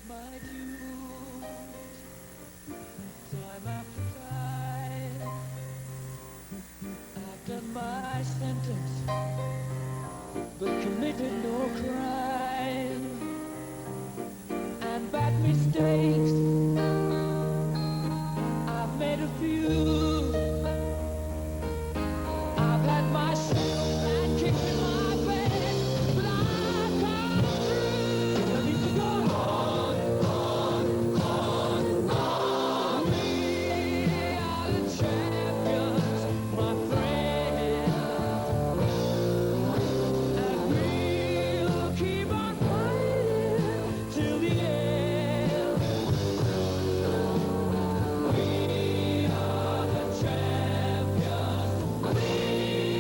my dues, time after time. I've done my sentence, but committed no crime. And bad mistakes, I've made a few. I've had my share and kicked in my bed, but I've come through. I need to go on, on. We are the champions, my friend, and we'll keep on fighting till the end. We are the champions. We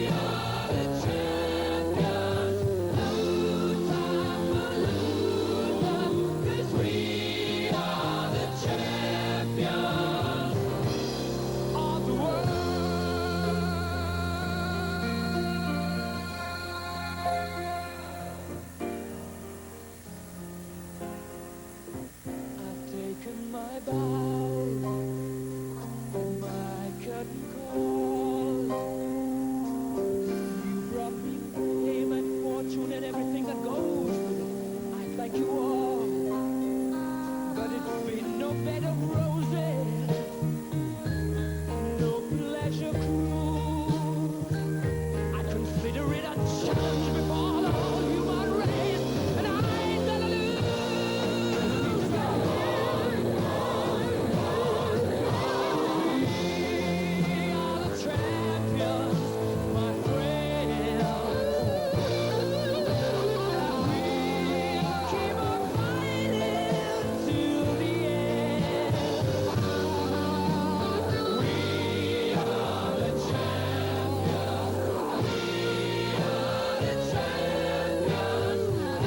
are the champions. Luther, Luther, 'cause we are the champions of the world. I've taken my bow, my curtain call. You brought me fame and fortune and everything that goes with it. I thank you all, but it's been no bed of roses, no pleasure cruise. I consider it a challenge before the whole human race, and I ain't gonna lose. We are the champions, my friend. We'll keep on fighting till the end. We are the champions. We are the champions. We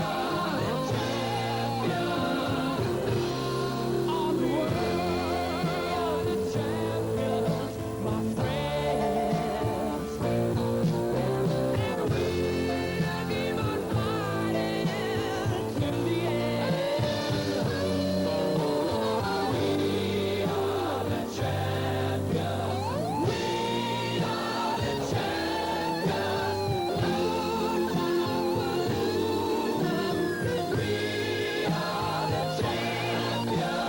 are the champions of the world, the champions, my friends. And we'll keep on fighting till the end. We are the champions. We are the champions. We are the champions.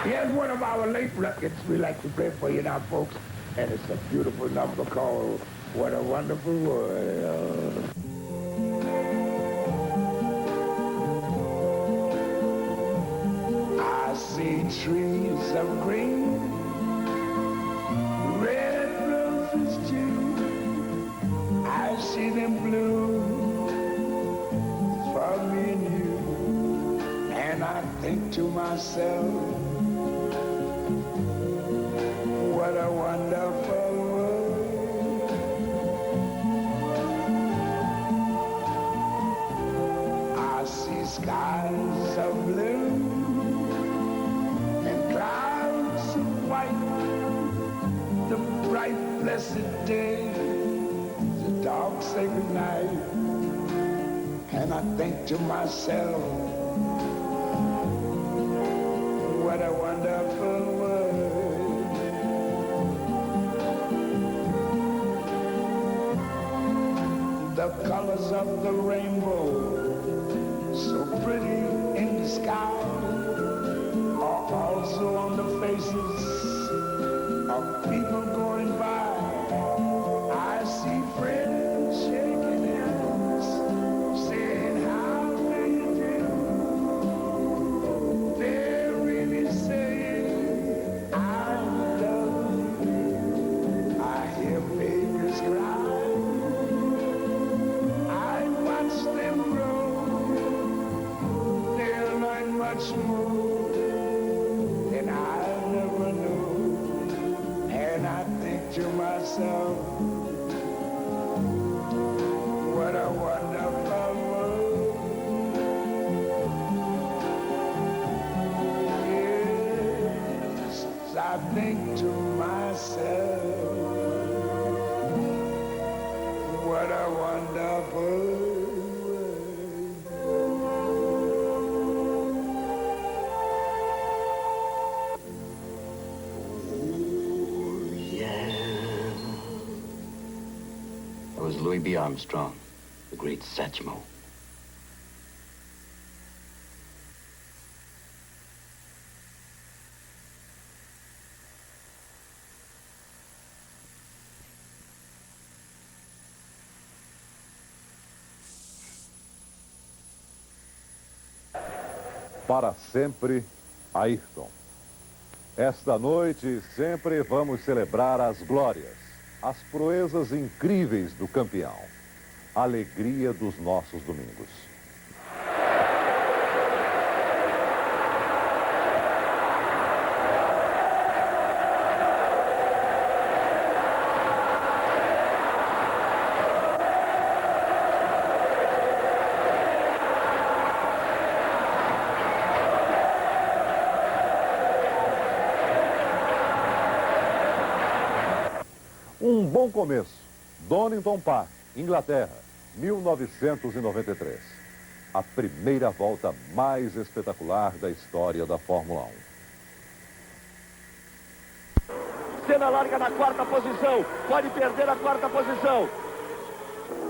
Here's one of our late records we like to play for you now, folks. And it's a beautiful number called What a Wonderful World. I see trees of green, red roses too. I see them bloom for me and you. And I think to myself, what a wonderful world. I see skies of blue and clouds of white, the bright blessed day, the dark sacred night. And I think to myself, what a wonderful world. The colors of the rainbow, so pretty in the sky, are also on the faces of people going by. I see friends shaking hands, saying, how do you do? They're really saying, I love you. I hear babies cry. much more than I never knew. And I think to myself, what a wonderful world. Yes, I think to myself, what a wonderful world. Was Louis B. Armstrong, the great Satchmo. Para sempre, Ayrton. Esta noite sempre vamos celebrar as glórias, as proezas incríveis do campeão, a alegria dos nossos domingos. Um bom começo. Donington Park, Inglaterra, 1993. A primeira volta mais espetacular da história da Fórmula 1. Senna larga na quarta posição, pode perder a quarta posição.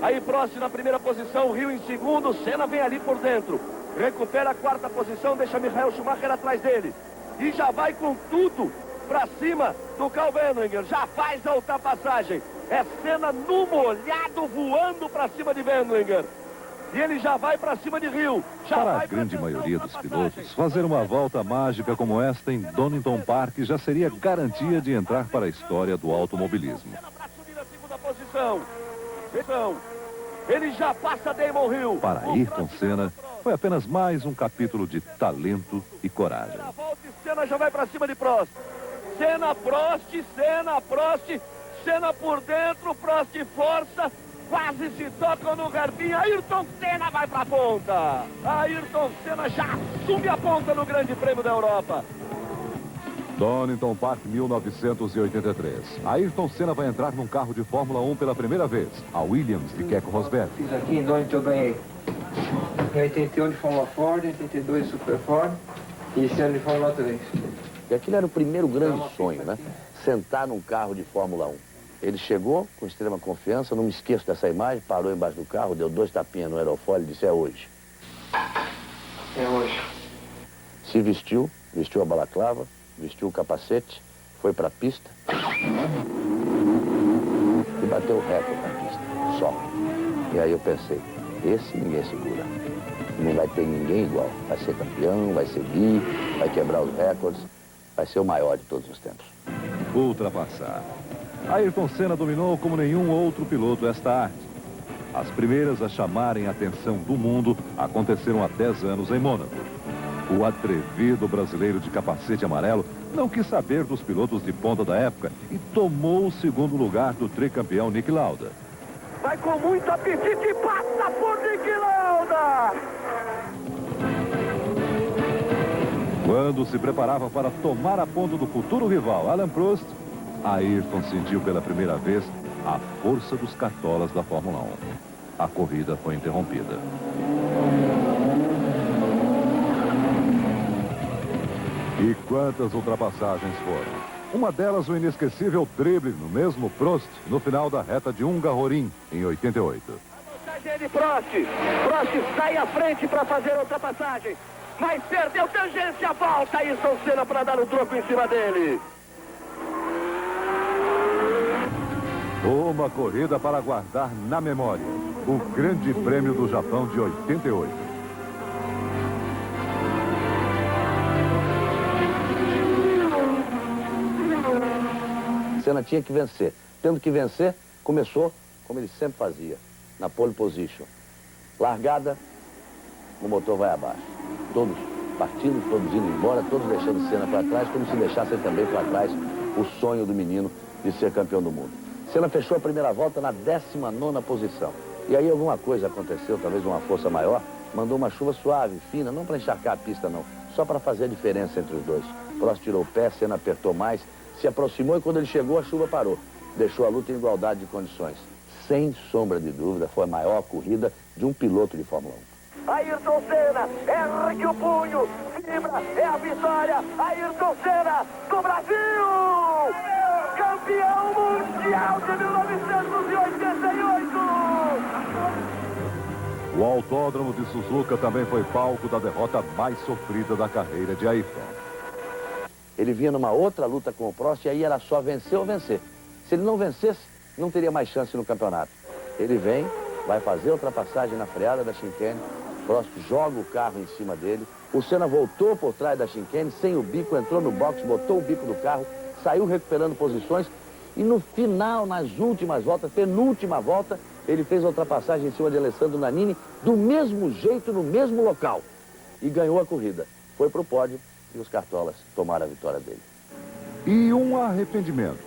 Aí Prost na primeira posição, Hill em segundo, Senna vem ali por dentro. Recupera a quarta posição, deixa Michael Schumacher atrás dele. E já vai com tudo para cima do Karl Wendlinger, já faz a ultrapassagem. É Senna no molhado voando para cima de Wendlinger. E ele já vai para cima de Hill. Para a grande maioria dos pilotos, fazer uma volta mágica como esta em Donington Park já seria garantia de entrar para a história do automobilismo. Para subir na segunda posição. Então, ele já passa Damon Hill. Para Ayrton Senna, foi apenas mais um capítulo de talento e coragem. A volta e Senna já vai para cima de Prost. Senna, Prost, Senna, Prost, Senna por dentro, Prost força, quase se tocam no hairpin, Ayrton Senna vai para a ponta. Ayrton Senna já assume a ponta no Grande Prêmio da Europa. Donington Park, 1983. Ayrton Senna vai entrar num carro de Fórmula 1 pela primeira vez, a Williams de Keco Rosberg. Fiz aqui em Donington, eu ganhei. Em 81 de Fórmula Ford, em 82 de Super Ford e esse ano de Fórmula 3. E aquilo era o primeiro grande sonho, né? Sentar num carro de Fórmula 1. Ele chegou com extrema confiança, não me esqueço dessa imagem, parou embaixo do carro, deu 2 tapinhas no aerofólio e disse, é hoje. É hoje. Se vestiu, vestiu a balaclava, vestiu o capacete, foi pra pista e bateu o recorde na pista, só. E aí eu pensei, esse ninguém segura. Não vai ter ninguém igual. Vai ser campeão, vai seguir, vai quebrar os recordes, vai ser o maior de todos os tempos. Ultrapassar. Ayrton Senna dominou como nenhum outro piloto esta arte. As primeiras a chamarem a atenção do mundo aconteceram há 10 anos em Mônaco. O atrevido brasileiro de capacete amarelo não quis saber dos pilotos de ponta da época e tomou o segundo lugar do tricampeão Niki Lauda. Vai com muito apetite e passa por Niki Lauda! Quando se preparava para tomar a ponta do futuro rival, Alain Prost, Ayrton sentiu pela primeira vez a força dos cartolas da Fórmula 1. A corrida foi interrompida. E quantas ultrapassagens foram? Uma delas, o inesquecível drible no mesmo Prost, no final da reta de Hungaroring, em 88. A passagem de Prost. Prost sai à frente para fazer a ultrapassagem. Mas perdeu tangência, volta Ayrton Senna para dar o troco em cima dele. Uma corrida para guardar na memória. O Grande Prêmio do Japão de 88. Senna tinha que vencer. Tendo que vencer, começou como ele sempre fazia, na pole position. Largada, o motor vai abaixo. Todos partindo, todos indo embora, todos deixando Senna para trás, como se deixassem também para trás o sonho do menino de ser campeão do mundo. Senna fechou a primeira volta na 19ª posição. E aí alguma coisa aconteceu, talvez uma força maior, mandou uma chuva suave, fina, não para encharcar a pista não, só para fazer a diferença entre os dois. Prost tirou o pé, Senna apertou mais, se aproximou e quando ele chegou a chuva parou. Deixou a luta em igualdade de condições. Sem sombra de dúvida, foi a maior corrida de um piloto de Fórmula 1. Ayrton Senna, ergue o punho, vibra, é a vitória, Ayrton Senna, do Brasil! Campeão mundial de 1988! O Autódromo de Suzuka também foi palco da derrota mais sofrida da carreira de Ayrton. Ele vinha numa outra luta com o Prost e aí era só vencer ou vencer. Se ele não vencesse, não teria mais chance no campeonato. Ele vem, vai fazer a ultrapassagem na freada da chicane, Prost joga o carro em cima dele, o Senna voltou por trás da chicane, sem o bico, entrou no box, botou o bico do carro, saiu recuperando posições e no final, nas últimas voltas, penúltima volta, ele fez a ultrapassagem em cima de Alessandro Nannini do mesmo jeito, no mesmo local e ganhou a corrida. Foi para o pódio e os cartolas tomaram a vitória dele. E um arrependimento.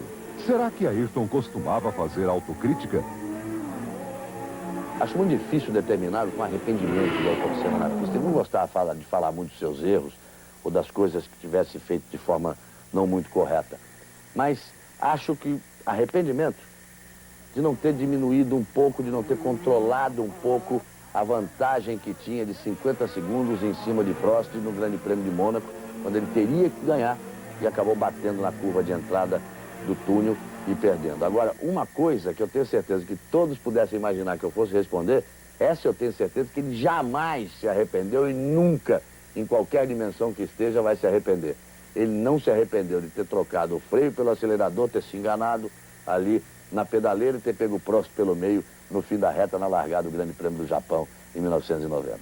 Será que Ayrton costumava fazer autocrítica? Acho muito difícil determinar com arrependimento do Ayrton Senna na pista. Ele não gostava de falar muito dos seus erros ou das coisas que tivesse feito de forma não muito correta. Mas acho que arrependimento de não ter diminuído um pouco, de não ter controlado um pouco a vantagem que tinha de 50 segundos em cima de Prost no Grande Prêmio de Mônaco, quando ele teria que ganhar e acabou batendo na curva de entrada do túnel e perdendo. Agora, uma coisa que eu tenho certeza que todos pudessem imaginar que eu fosse responder, essa eu tenho certeza que ele jamais se arrependeu e nunca, em qualquer dimensão que esteja, vai se arrepender. Ele não se arrependeu de ter trocado o freio pelo acelerador, ter se enganado ali na pedaleira e ter pego o Prost pelo meio no fim da reta na largada do Grande Prêmio do Japão em 1990.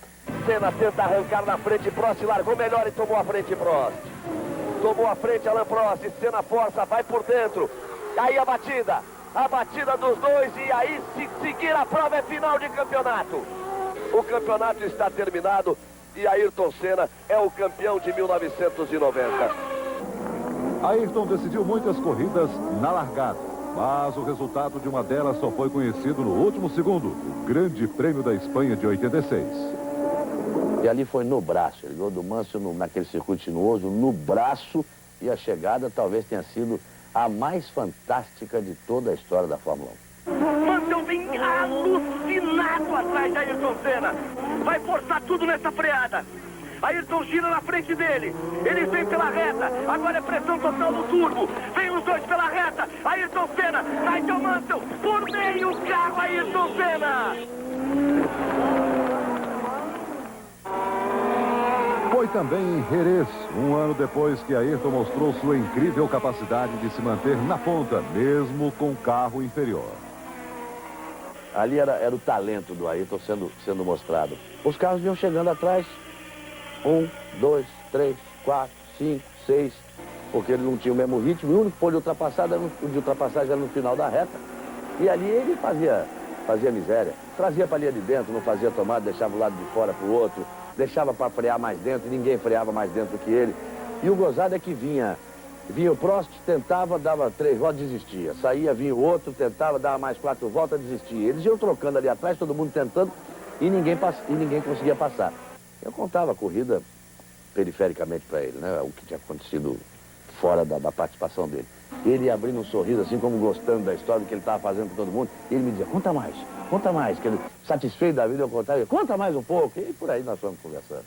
Senna tenta arrancar na frente, Prost largou melhor e tomou a frente Prost. Tomou a frente Alain Prost, Senna força, vai por dentro. Aí a batida dos dois e aí se seguir a prova é final de campeonato. O campeonato está terminado e Ayrton Senna é o campeão de 1990. Ayrton decidiu muitas corridas na largada, mas o resultado de uma delas só foi conhecido no último segundo, o Grande Prêmio da Espanha de 86. E ali foi no braço, ele ganhou do Mansell naquele circuito sinuoso, no braço, e a chegada talvez tenha sido a mais fantástica de toda a história da Fórmula 1. Mansell vem alucinado atrás de Ayrton Senna. Vai forçar tudo nessa freada. Ayrton gira na frente dele. Ele vem pela reta. Agora é pressão total no turbo. Vem os dois pela reta. Ayrton Senna, Nigel Mansell, por meio carro, Ayrton Senna. Foi também em Jerez, um ano depois que Ayrton mostrou sua incrível capacidade de se manter na ponta, mesmo com carro inferior. Ali era o talento do Ayrton sendo mostrado. Os carros vinham chegando atrás, 1, 2, 3, 4, 5, 6, porque ele não tinha o mesmo ritmo, e o único ponto de ultrapassagem era no final da reta, e ali ele fazia miséria, trazia para a linha de dentro, não fazia tomada, deixava o lado de fora para o outro, deixava para frear mais dentro, e ninguém freava mais dentro que ele. E o gozado é que vinha o Prost, tentava, dava 3 voltas, desistia. Saía, vinha o outro, tentava, dava mais 4 voltas, desistia. Eles iam trocando ali atrás, todo mundo tentando, e ninguém conseguia passar. Eu contava a corrida perifericamente para ele, né? O que tinha acontecido fora da participação dele. Ele abrindo um sorriso, assim como gostando da história que ele estava fazendo com todo mundo, e ele me dizia, conta mais, que ele, satisfeito da vida, eu contava, conta mais um pouco, e por aí nós fomos conversando.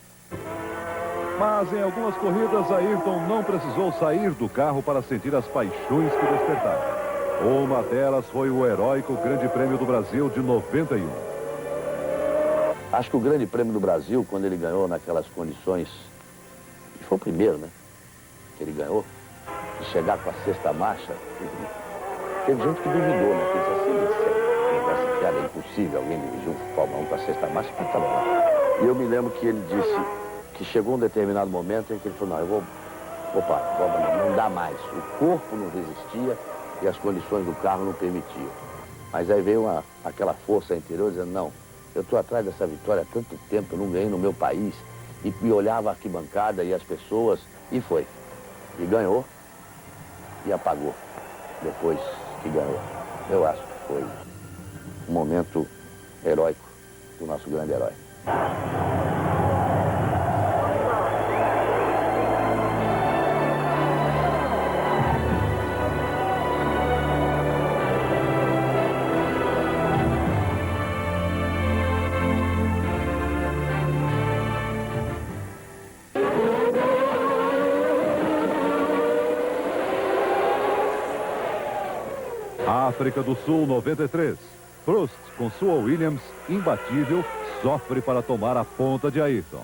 Mas em algumas corridas, Ayrton não precisou sair do carro para sentir as paixões que despertaram. Uma delas foi o heróico Grande Prêmio do Brasil de 91. Acho que o Grande Prêmio do Brasil, quando ele ganhou naquelas condições, e foi o primeiro, né, que ele ganhou, de chegar com a sexta marcha, teve gente que duvidou, né, que disse assim, piada é impossível alguém dirigir um Fórmula 1 com a sexta marcha, mas tá bom. E eu me lembro que ele disse que chegou um determinado momento em que ele falou, não, eu vou parar, não dá mais. O corpo não resistia e as condições do carro não permitiam. Mas aí veio aquela força interior dizendo, não, eu estou atrás dessa vitória há tanto tempo, eu não ganhei no meu país. e olhava a arquibancada e as pessoas, e foi. E ganhou, e apagou, depois que ganhou. Eu acho que foi um momento heróico do nosso grande herói. África do Sul, 93. Prost, com sua Williams imbatível, sofre para tomar a ponta de Ayrton.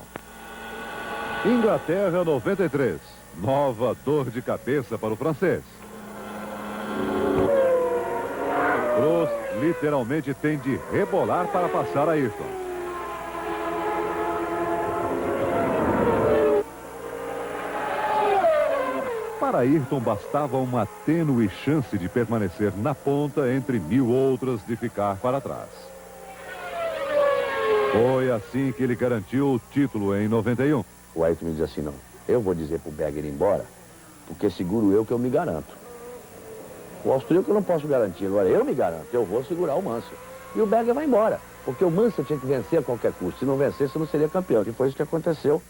Inglaterra, 93. Nova dor de cabeça para o francês. Prost literalmente tem de rebolar para passar Ayrton. Para Ayrton bastava uma tênue chance de permanecer na ponta entre 1000 outras de ficar para trás. Foi assim que ele garantiu o título em 91. O Ayrton me diz assim, não, eu vou dizer pro Berger ir embora, porque seguro eu que eu me garanto. O austríaco eu não posso garantir, agora eu me garanto, eu vou segurar o Mansell. E o Berger vai embora, porque o Mansell tinha que vencer a qualquer custo. Se não vencesse, não seria campeão, e foi isso que aconteceu.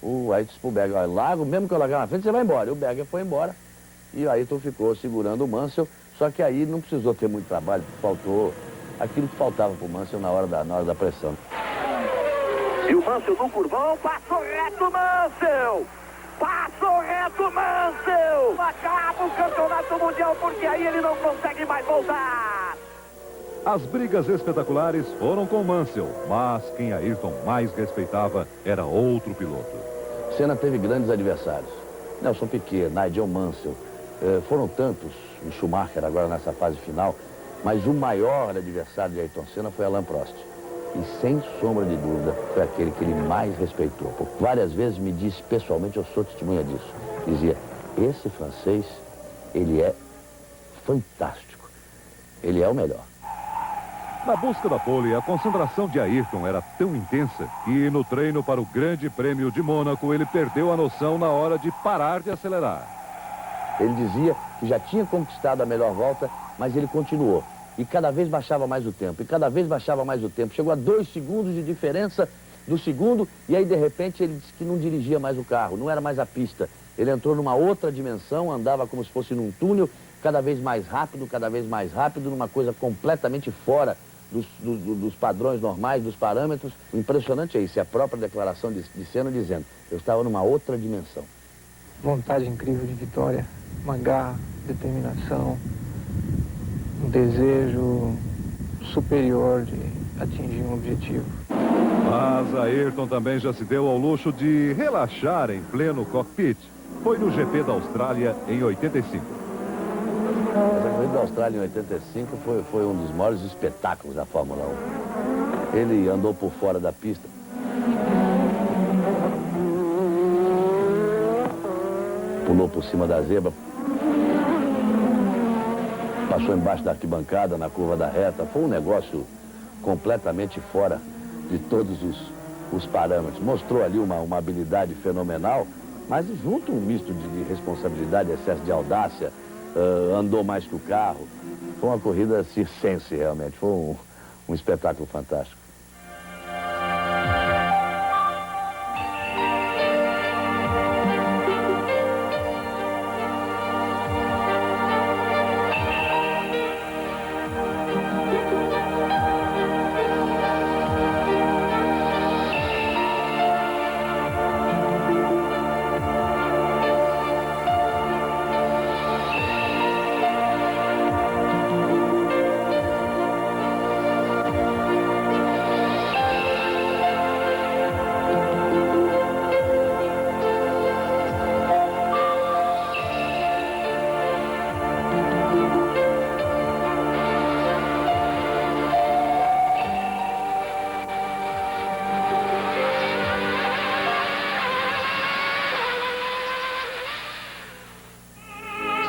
O Ayrton disse pro Berger, olha, largo, mesmo que eu largar na frente, você vai embora. E o Berger foi embora, e o Ayrton ficou segurando o Mansell, só que aí não precisou ter muito trabalho, faltou aquilo que faltava pro Mansell na hora da pressão. E o Mansell no curvão, passou reto Mansell! Passou reto Mansell! Acaba o campeonato mundial porque aí ele não consegue mais voltar! As brigas espetaculares foram com Mansell, mas quem Ayrton mais respeitava era outro piloto. Senna teve grandes adversários. Nelson Piquet, Nigel Mansell, foram tantos, o Schumacher agora nessa fase final, mas o maior adversário de Ayrton Senna foi Alain Prost. E sem sombra de dúvida, foi aquele que ele mais respeitou. Porque várias vezes me disse pessoalmente, eu sou testemunha disso. Dizia, esse francês, ele é fantástico. Ele é o melhor. Na busca da pole, a concentração de Ayrton era tão intensa que no treino para o Grande Prêmio de Mônaco, ele perdeu a noção na hora de parar de acelerar. Ele dizia que já tinha conquistado a melhor volta, mas ele continuou. E cada vez baixava mais o tempo, e cada vez baixava mais o tempo. Chegou a 2 segundos de diferença do segundo, e aí de repente ele disse que não dirigia mais o carro, não era mais a pista. Ele entrou numa outra dimensão, andava como se fosse num túnel, cada vez mais rápido, numa coisa completamente fora dos padrões normais, dos parâmetros. O impressionante é isso, é a própria declaração de Senna dizendo, eu estava numa outra dimensão. Vontade incrível de vitória, uma garra, determinação, um desejo superior de atingir um objetivo. Mas Ayrton também já se deu ao luxo de relaxar em pleno cockpit. Foi no GP da Austrália em 85. Mas a corrida da Austrália em 85 foi um dos maiores espetáculos da Fórmula 1. Ele andou por fora da pista. Pulou por cima da zebra. Passou embaixo da arquibancada, na curva da reta. Foi um negócio completamente fora de todos os parâmetros. Mostrou ali uma habilidade fenomenal, mas junto um misto de responsabilidade, excesso de audácia. Andou mais que o carro. Foi uma corrida circense, realmente. Foi um espetáculo fantástico.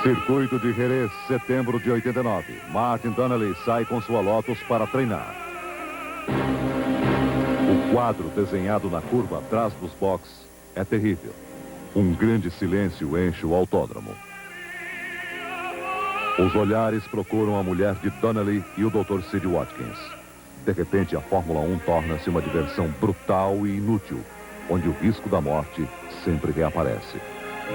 Circuito de Jerez, setembro de 89. Martin Donnelly sai com sua Lotus para treinar. O quadro desenhado na curva atrás dos boxes é terrível. Um grande silêncio enche o autódromo. Os olhares procuram a mulher de Donnelly e o Dr. Sid Watkins. De repente, a Fórmula 1 torna-se uma diversão brutal e inútil, onde o risco da morte sempre reaparece.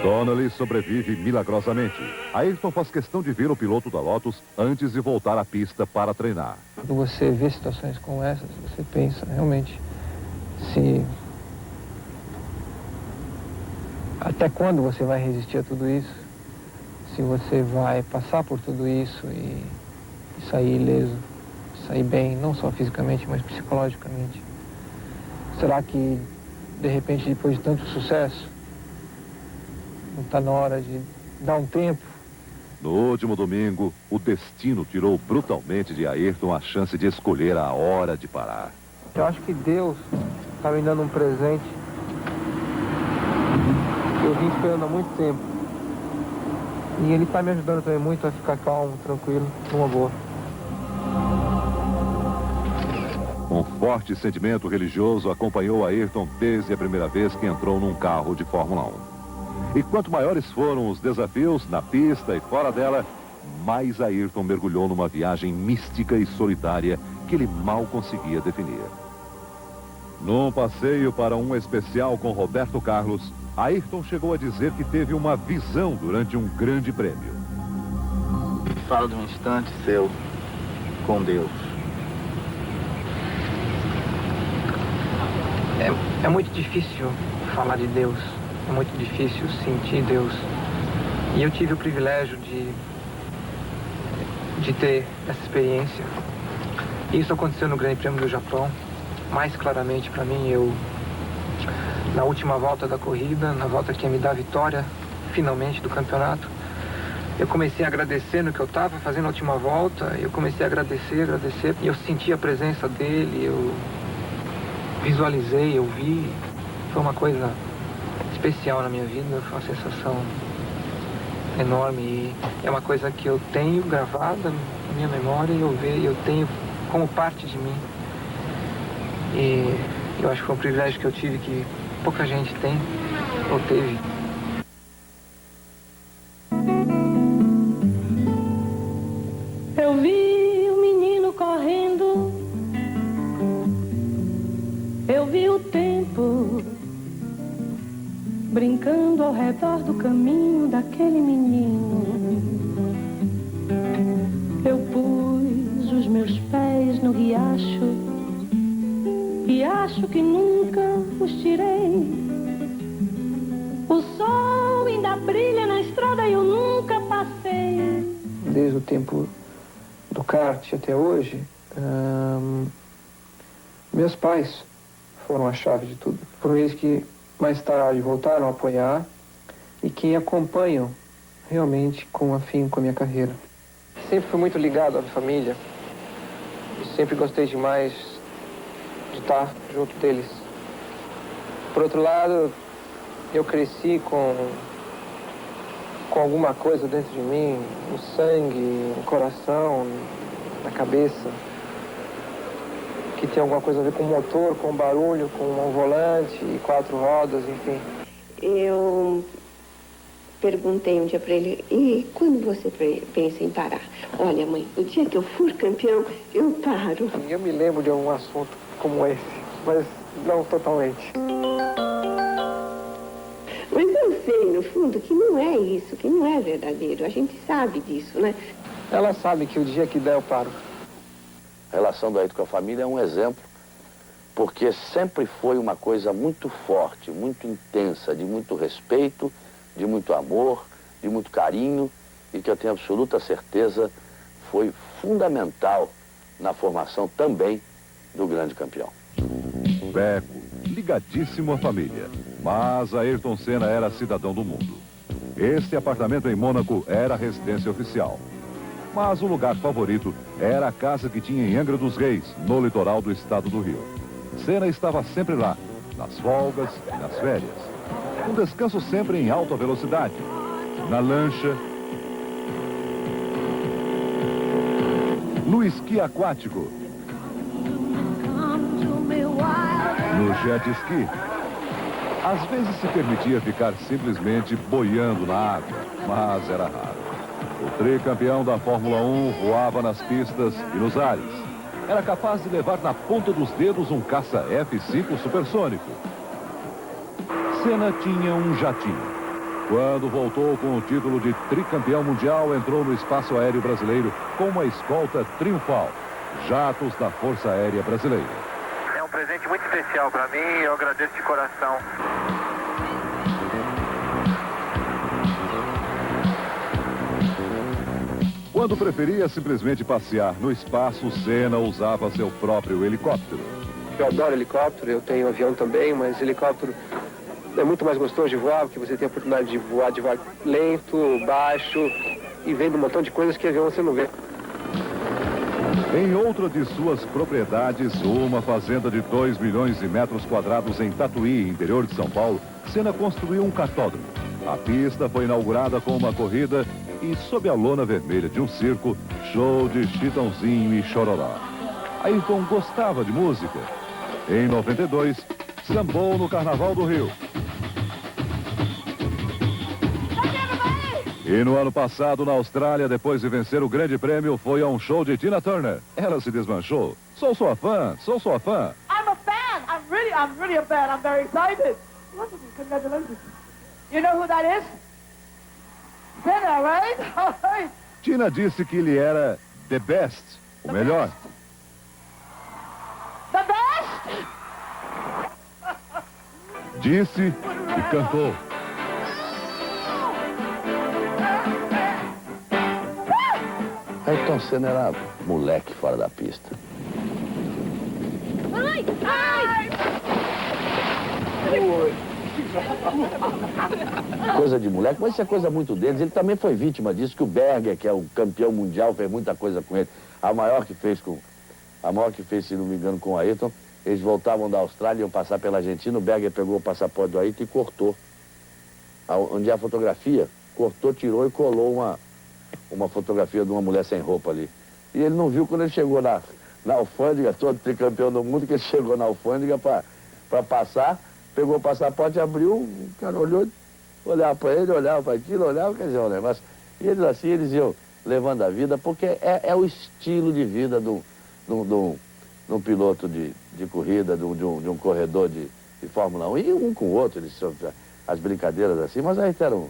Donnelly sobrevive milagrosamente. Ayrton faz questão de ver o piloto da Lotus antes de voltar à pista para treinar. Quando você vê situações como essas, você pensa realmente se... até quando você vai resistir a tudo isso? Se você vai passar por tudo isso e sair ileso, sair bem, não só fisicamente, mas psicologicamente. Será que, de repente, depois de tanto sucesso, não está na hora de dar um tempo? No último domingo, o destino tirou brutalmente de Ayrton a chance de escolher a hora de parar. Eu acho que Deus está me dando um presente que eu vim esperando há muito tempo. E ele está me ajudando também muito a ficar calmo, tranquilo, numa boa. Um forte sentimento religioso acompanhou Ayrton desde a primeira vez que entrou num carro de Fórmula 1. E quanto maiores foram os desafios na pista e fora dela, mais Ayrton mergulhou numa viagem mística e solitária que ele mal conseguia definir. Num passeio para um especial com Roberto Carlos, Ayrton chegou a dizer que teve uma visão durante um grande prêmio. Fala de um instante seu com Deus. É muito difícil falar de Deus, é muito difícil sentir Deus. E eu tive o privilégio de ter essa experiência. Isso aconteceu no Grande Prêmio do Japão. Mais claramente para mim, na última volta da corrida, na volta que ia me dar a vitória, finalmente, do campeonato, eu comecei a agradecer no que eu estava fazendo a última volta, eu comecei a agradecer, e eu senti a presença dele, eu visualizei, eu vi, foi uma coisa especial na minha vida, foi uma sensação enorme, e é uma coisa que eu tenho gravada na minha memória, e eu tenho como parte de mim. E eu acho que foi um privilégio que eu tive que pouca gente tem ou teve. Eu vi o menino correndo, eu vi o tempo brincando ao redor do caminho daquele menino. Eu pus os meus pés no riacho e acho que nunca os tirei. O sol ainda brilha na estrada e eu nunca passei. Desde o tempo do kart até hoje, meus pais foram a chave de tudo. Foram eles que mais tarde voltaram a apoiar e que acompanham realmente com afinco a minha carreira. Sempre fui muito ligado à família e sempre gostei demais de estar junto deles. Por outro lado, eu cresci com alguma coisa dentro de mim, no sangue, no coração, na cabeça, que tem alguma coisa a ver com o motor, com o barulho, com um volante e 4 rodas, enfim. Eu perguntei um dia para ele, e quando você pensa em parar? Olha, mãe, o dia que eu for campeão, eu paro. Eu me lembro de algum assunto como esse, mas não totalmente. Mas eu sei, no fundo, que não é isso, que não é verdadeiro. A gente sabe disso, né? Ela sabe que o dia que der eu paro. A relação do Ayrton com a família é um exemplo, porque sempre foi uma coisa muito forte, muito intensa, de muito respeito, de muito amor, de muito carinho, e que eu tenho absoluta certeza foi fundamental na formação também do grande campeão. Beco, ligadíssimo à família, mas Ayrton Senna era cidadão do mundo. Este apartamento em Mônaco era a residência oficial. Mas o lugar favorito era a casa que tinha em Angra dos Reis, no litoral do estado do Rio. Senna estava sempre lá, nas folgas e nas férias. Um descanso sempre em alta velocidade, na lancha, no esqui aquático, no jet ski. Às vezes se permitia ficar simplesmente boiando na água, mas era raro. O tricampeão da Fórmula 1 voava nas pistas e nos ares. Era capaz de levar na ponta dos dedos um caça F-5 supersônico. Senna tinha um jatinho. Quando voltou com o título de tricampeão mundial, entrou no espaço aéreo brasileiro com uma escolta triunfal. Jatos da Força Aérea Brasileira. É um presente muito especial para mim e eu agradeço de coração. Quando preferia simplesmente passear no espaço, Senna usava seu próprio helicóptero. Eu adoro helicóptero, eu tenho avião também, mas helicóptero é muito mais gostoso de voar, porque você tem a oportunidade de voar devagar, lento, baixo, e vendo um montão de coisas que avião você não vê. Em outra de suas propriedades, uma fazenda de 2 milhões de metros quadrados em Tatuí, interior de São Paulo, Senna construiu um kartódromo. A pista foi inaugurada com uma corrida e, sob a lona vermelha de um circo, show de Chitãozinho e Chororó. Ayrton gostava de música. Em 92, sambou no Carnaval do Rio. E no ano passado, na Austrália, depois de vencer o Grande Prêmio, foi a um show de Tina Turner. Ela se desmanchou. Sou sua fã, sou sua fã. I'm a fan. I'm really a fan. I'm very excited. Congratulations. You know who that is? Senna, right? Tina disse que ele era the best, o melhor. The best? Disse e cantou. Ayrton Senna era moleque fora da pista. Ai! Ai! Coisa de moleque, mas isso é coisa muito deles. Ele também foi vítima disso, que o Berger, que é o campeão mundial, fez muita coisa com ele. A maior que fez, se não me engano, com o Ayrton. Eles voltavam da Austrália, iam passar pela Argentina, o Berger pegou o passaporte do Ayrton e cortou. Onde é a fotografia, cortou, tirou e colou uma fotografia de uma mulher sem roupa ali. E ele não viu quando ele chegou na alfândega, todo tricampeão do mundo, que ele chegou na alfândega para passar, pegou o passaporte, abriu, o cara olhou, olhava para ele, olhava para aquilo, olhava, quer dizer, um negócio. E eles assim, eles iam levando a vida, porque é o estilo de vida de um piloto de corrida, de um corredor de Fórmula 1, e um com o outro, eles, as brincadeiras assim, mas aí eram,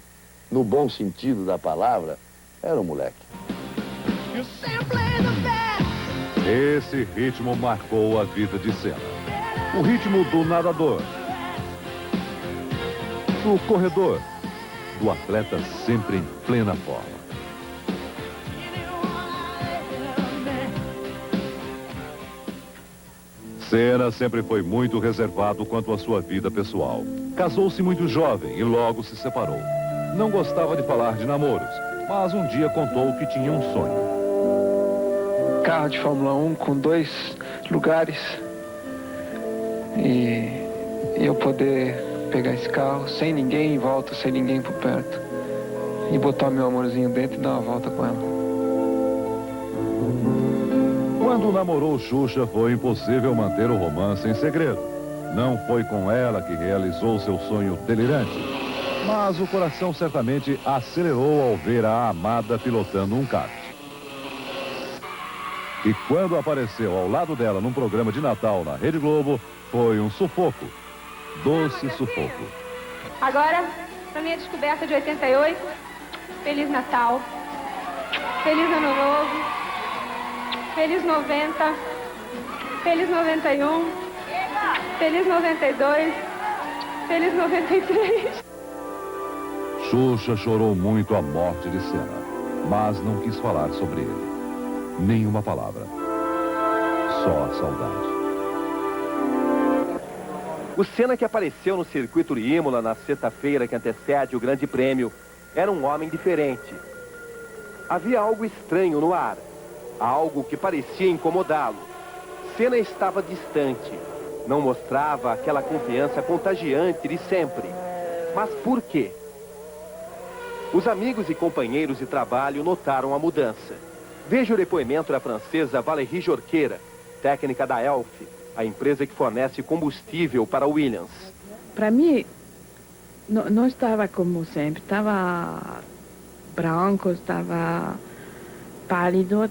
no bom sentido da palavra, era um moleque. Esse ritmo marcou a vida de Senna. O ritmo do nadador, do corredor, do atleta sempre em plena forma. Senna sempre foi muito reservado quanto à sua vida pessoal. Casou-se muito jovem e logo se separou. Não gostava de falar de namoros, mas um dia contou que tinha um sonho. Carro de Fórmula 1 com 2 lugares e eu poder pegar esse carro sem ninguém em volta, sem ninguém por perto e botar meu amorzinho dentro e dar uma volta com ela. Quando namorou Xuxa, foi impossível manter o romance em segredo. Não foi com ela que realizou seu sonho delirante, mas o coração certamente acelerou ao ver a amada pilotando um kart. E quando apareceu ao lado dela num programa de Natal na Rede Globo, foi um sufoco. Doce sufoco. Agora, pra minha descoberta de 88, Feliz Natal, Feliz Ano Novo, Feliz 90, Feliz 91, Feliz 92, Feliz 93. Xuxa chorou muito a morte de Senna, mas não quis falar sobre ele. Nenhuma palavra. Só a saudade. O Senna que apareceu no circuito de Imola na sexta-feira que antecede o Grande Prêmio era um homem diferente. Havia algo estranho no ar, algo que parecia incomodá-lo. Senna estava distante, não mostrava aquela confiança contagiante de sempre. Mas por quê? Os amigos e companheiros de trabalho notaram a mudança. Veja o depoimento da francesa Valérie Jorquera, técnica da Elf, a empresa que fornece combustível para a Williams. Para mim, não estava como sempre. Estava branco, estava pálido,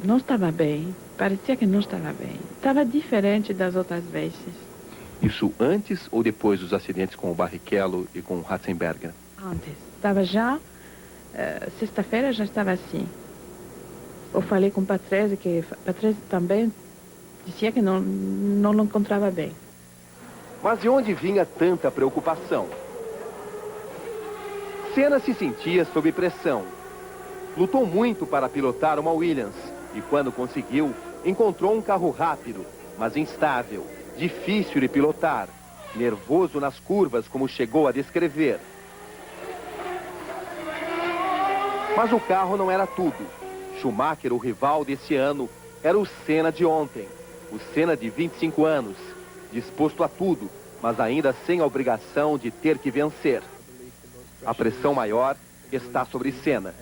não estava bem. Parecia que não estava bem. Estava diferente das outras vezes. Isso antes ou depois dos acidentes com o Barrichello e com o Ratzenberger? Antes. Estava já... sexta-feira já estava assim. Eu falei com o Patrese, que Patrese também dizia que não encontrava bem. Mas de onde vinha tanta preocupação? Senna se sentia sob pressão. Lutou muito para pilotar uma Williams e, quando conseguiu, encontrou um carro rápido, mas instável, difícil de pilotar, nervoso nas curvas, como chegou a descrever. Mas o carro não era tudo. Schumacher, o rival desse ano, era o Senna de ontem. O Senna de 25 anos, disposto a tudo, mas ainda sem a obrigação de ter que vencer. A pressão maior está sobre Senna.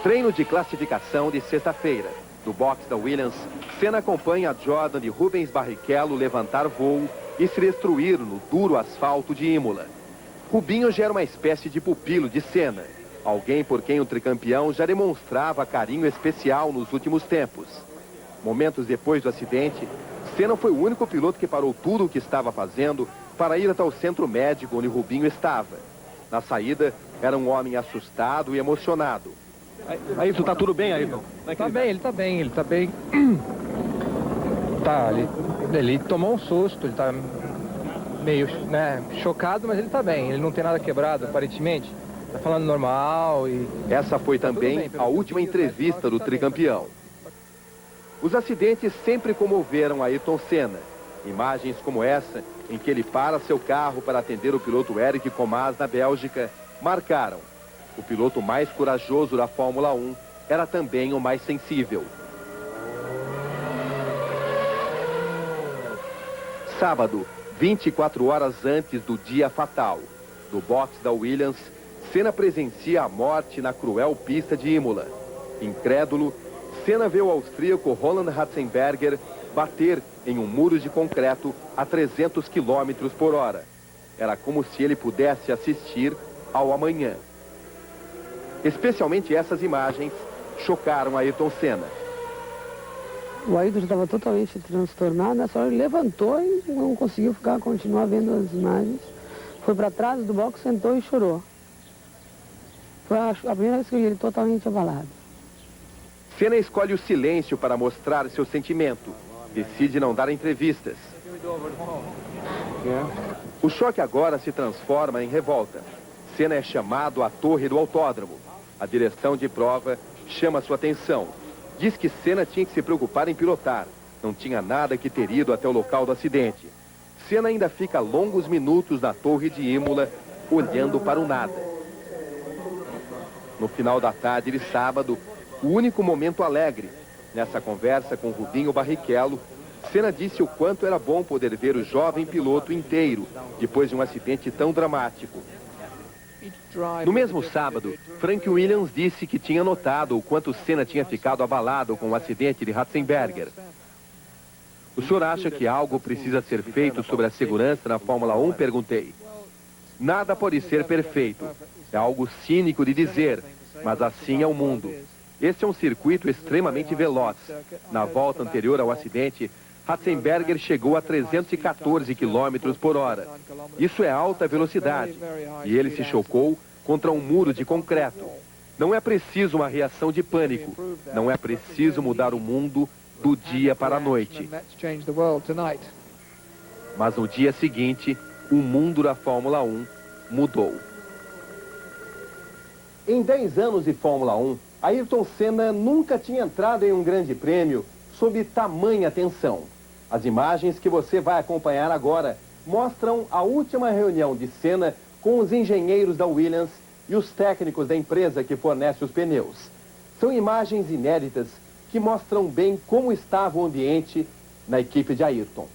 Treino de classificação de sexta-feira. Do box da Williams, Senna acompanha Jordan e Rubens Barrichello levantar voo e se destruir no duro asfalto de Imola. Rubinho já era uma espécie de pupilo de Senna, alguém por quem o tricampeão já demonstrava carinho especial nos últimos tempos. Momentos depois do acidente, Senna foi o único piloto que parou tudo o que estava fazendo para ir até o centro médico onde Rubinho estava. Na saída, era um homem assustado e emocionado. Ayrton, tá tudo bem, Ayrton? Tá bem, ele tá bem. Tá, ele tomou um susto, ele tá meio, chocado, mas ele tá bem. Ele não tem nada quebrado, aparentemente. Tá falando normal e... Essa foi também a última entrevista do tricampeão. Os acidentes sempre comoveram Ayrton Senna. Imagens como essa, em que ele para seu carro para atender o piloto Eric Comas na Bélgica, marcaram. O piloto mais corajoso da Fórmula 1 era também o mais sensível. Sábado, 24 horas antes do dia fatal. Do box da Williams, Senna presencia a morte na cruel pista de Imola. Incrédulo, Senna vê o austríaco Roland Ratzenberger bater em um muro de concreto a 300 km por hora. Era como se ele pudesse assistir ao amanhã. Especialmente essas imagens chocaram Ayrton Senna. O Ayrton estava totalmente transtornado, nessa hora ele levantou e não conseguiu continuar vendo as imagens. Foi para trás do box, sentou e chorou. Foi a primeira vez que eu vi ele totalmente abalado. Senna escolhe o silêncio para mostrar seu sentimento. Decide não dar entrevistas. O choque agora se transforma em revolta. Senna é chamado à torre do autódromo. A direção de prova chama sua atenção. Diz que Senna tinha que se preocupar em pilotar. Não tinha nada que ter ido até o local do acidente. Senna ainda fica longos minutos na torre de Imola, olhando para o nada. No final da tarde de sábado, o único momento alegre. Nessa conversa com Rubinho Barrichello, Senna disse o quanto era bom poder ver o jovem piloto inteiro, depois de um acidente tão dramático. No mesmo sábado, Frank Williams disse que tinha notado o quanto Senna tinha ficado abalado com o acidente de Ratzenberger. O senhor acha que algo precisa ser feito sobre a segurança na Fórmula 1? Perguntei. Nada pode ser perfeito. É algo cínico de dizer, mas assim é o mundo. Esse é um circuito extremamente veloz. Na volta anterior ao acidente, Ratzenberger chegou a 314 km por hora. Isso é alta velocidade. E ele se chocou contra um muro de concreto. Não é preciso uma reação de pânico. Não é preciso mudar o mundo do dia para a noite. Mas no dia seguinte, o mundo da Fórmula 1 mudou. Em 10 anos de Fórmula 1, Ayrton Senna nunca tinha entrado em um grande prêmio sob tamanha tensão. As imagens que você vai acompanhar agora mostram a última reunião de Senna com os engenheiros da Williams e os técnicos da empresa que fornece os pneus. São imagens inéditas que mostram bem como estava o ambiente na equipe de Ayrton.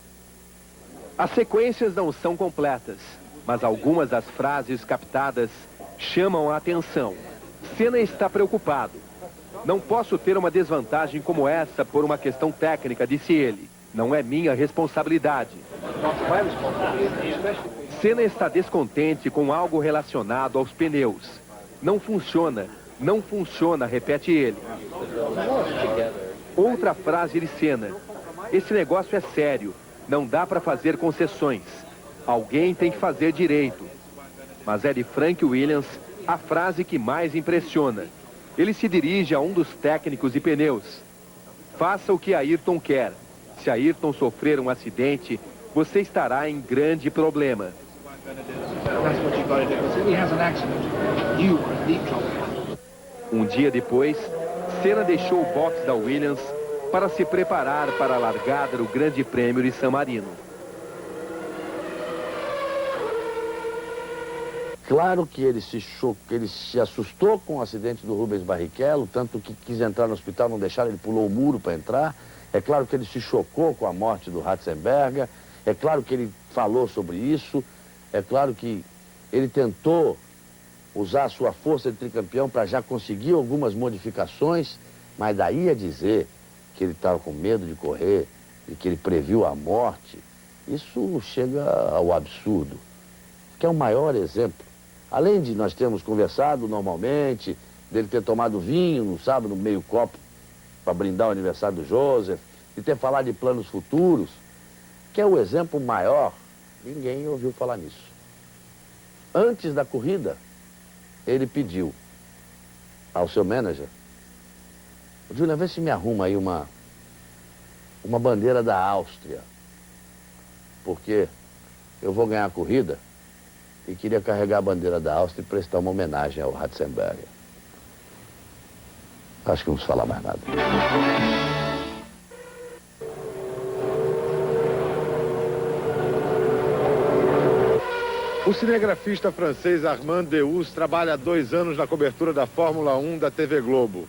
As sequências não são completas, mas algumas das frases captadas chamam a atenção. Senna está preocupado. Não posso ter uma desvantagem como essa por uma questão técnica, disse ele. Não é minha responsabilidade. Senna está descontente com algo relacionado aos pneus. Não funciona, repete ele. Outra frase de Senna. Esse negócio é sério. Não dá para fazer concessões. Alguém tem que fazer direito. Mas é de Frank Williams a frase que mais impressiona. Ele se dirige a um dos técnicos de pneus. Faça o que Ayrton quer. Se Ayrton sofrer um acidente, você estará em grande problema. Um dia depois, Senna deixou o box da Williams para se preparar para a largada do Grande Prêmio de San Marino. Claro que ele se assustou com o acidente do Rubens Barrichello, tanto que quis entrar no hospital, não deixaram, ele pulou o muro para entrar. É claro que ele se chocou com a morte do Ratzenberger. É claro que ele falou sobre isso. É claro que ele tentou usar a sua força de tricampeão para já conseguir algumas modificações, mas daí a dizer que ele estava com medo de correr e que ele previu a morte, isso chega ao absurdo, que é o maior exemplo. Além de nós termos conversado normalmente, dele ter tomado vinho no sábado, meio copo, para brindar o aniversário do Joseph, de ter falado de planos futuros, que é o exemplo maior, ninguém ouviu falar nisso. Antes da corrida, ele pediu ao seu manager: Julian, vê se me arruma aí uma bandeira da Áustria, porque eu vou ganhar a corrida e queria carregar a bandeira da Áustria e prestar uma homenagem ao Ratzenberger. Acho que não preciso falar mais nada. O cinegrafista francês Armand Deus trabalha há 2 anos na cobertura da Fórmula 1 da TV Globo.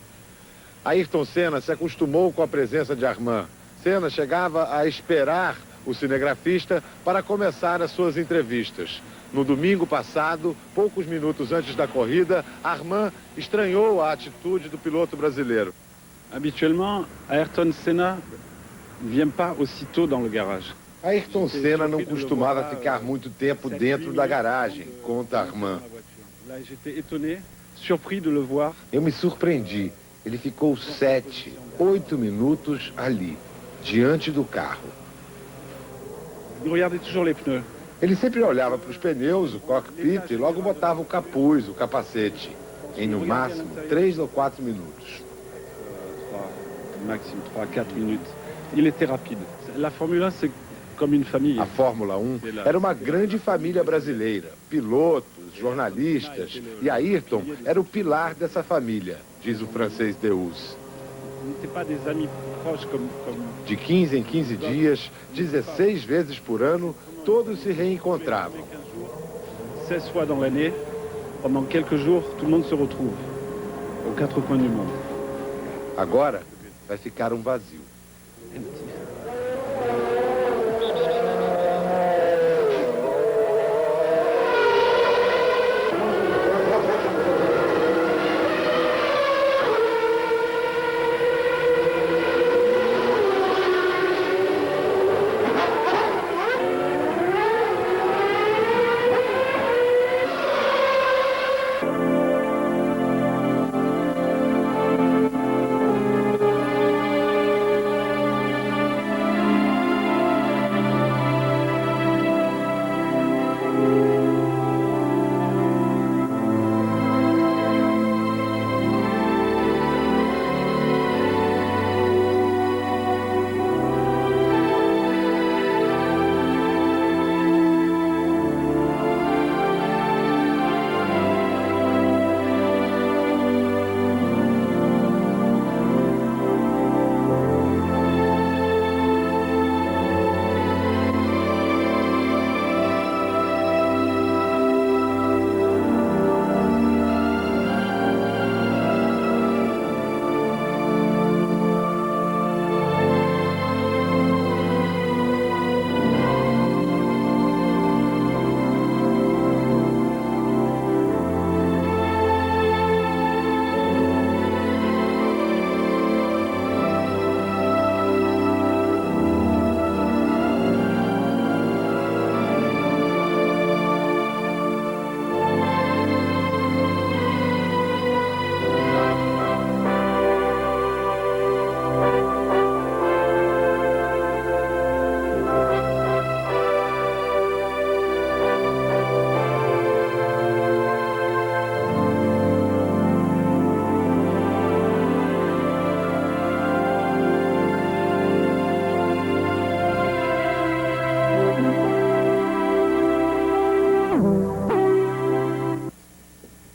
Ayrton Senna se acostumou com a presença de Armand. Senna chegava a esperar o cinegrafista para começar as suas entrevistas. No domingo passado, poucos minutos antes da corrida, Armand estranhou a atitude do piloto brasileiro. Habituellement, Ayrton Senna vient pas aussitôt dans le garage. Ayrton Senna não costumava ficar muito tempo dentro da garagem, conta Armand. Eu me surpreendi. Ele ficou 7, 8 minutos ali, diante do carro. Ele sempre olhava para os pneus, o cockpit e logo botava o capuz, o capacete. Em no máximo 3 ou 4 minutos. Máximo 3, 4 minutos. Ele était rapide. La Fórmula 1, c'est comme une famille. A Fórmula 1 era uma grande família brasileira. Pilotos, jornalistas. E Ayrton era o pilar dessa família, diz o francês Deus. De 15 em 15 dias, 16 vezes por ano, todos se reencontravam. 16 fois dans l'année, pendant quelques jours, tout le monde se retrouve aux 4 coins du monde. Agora vai ficar um vazio.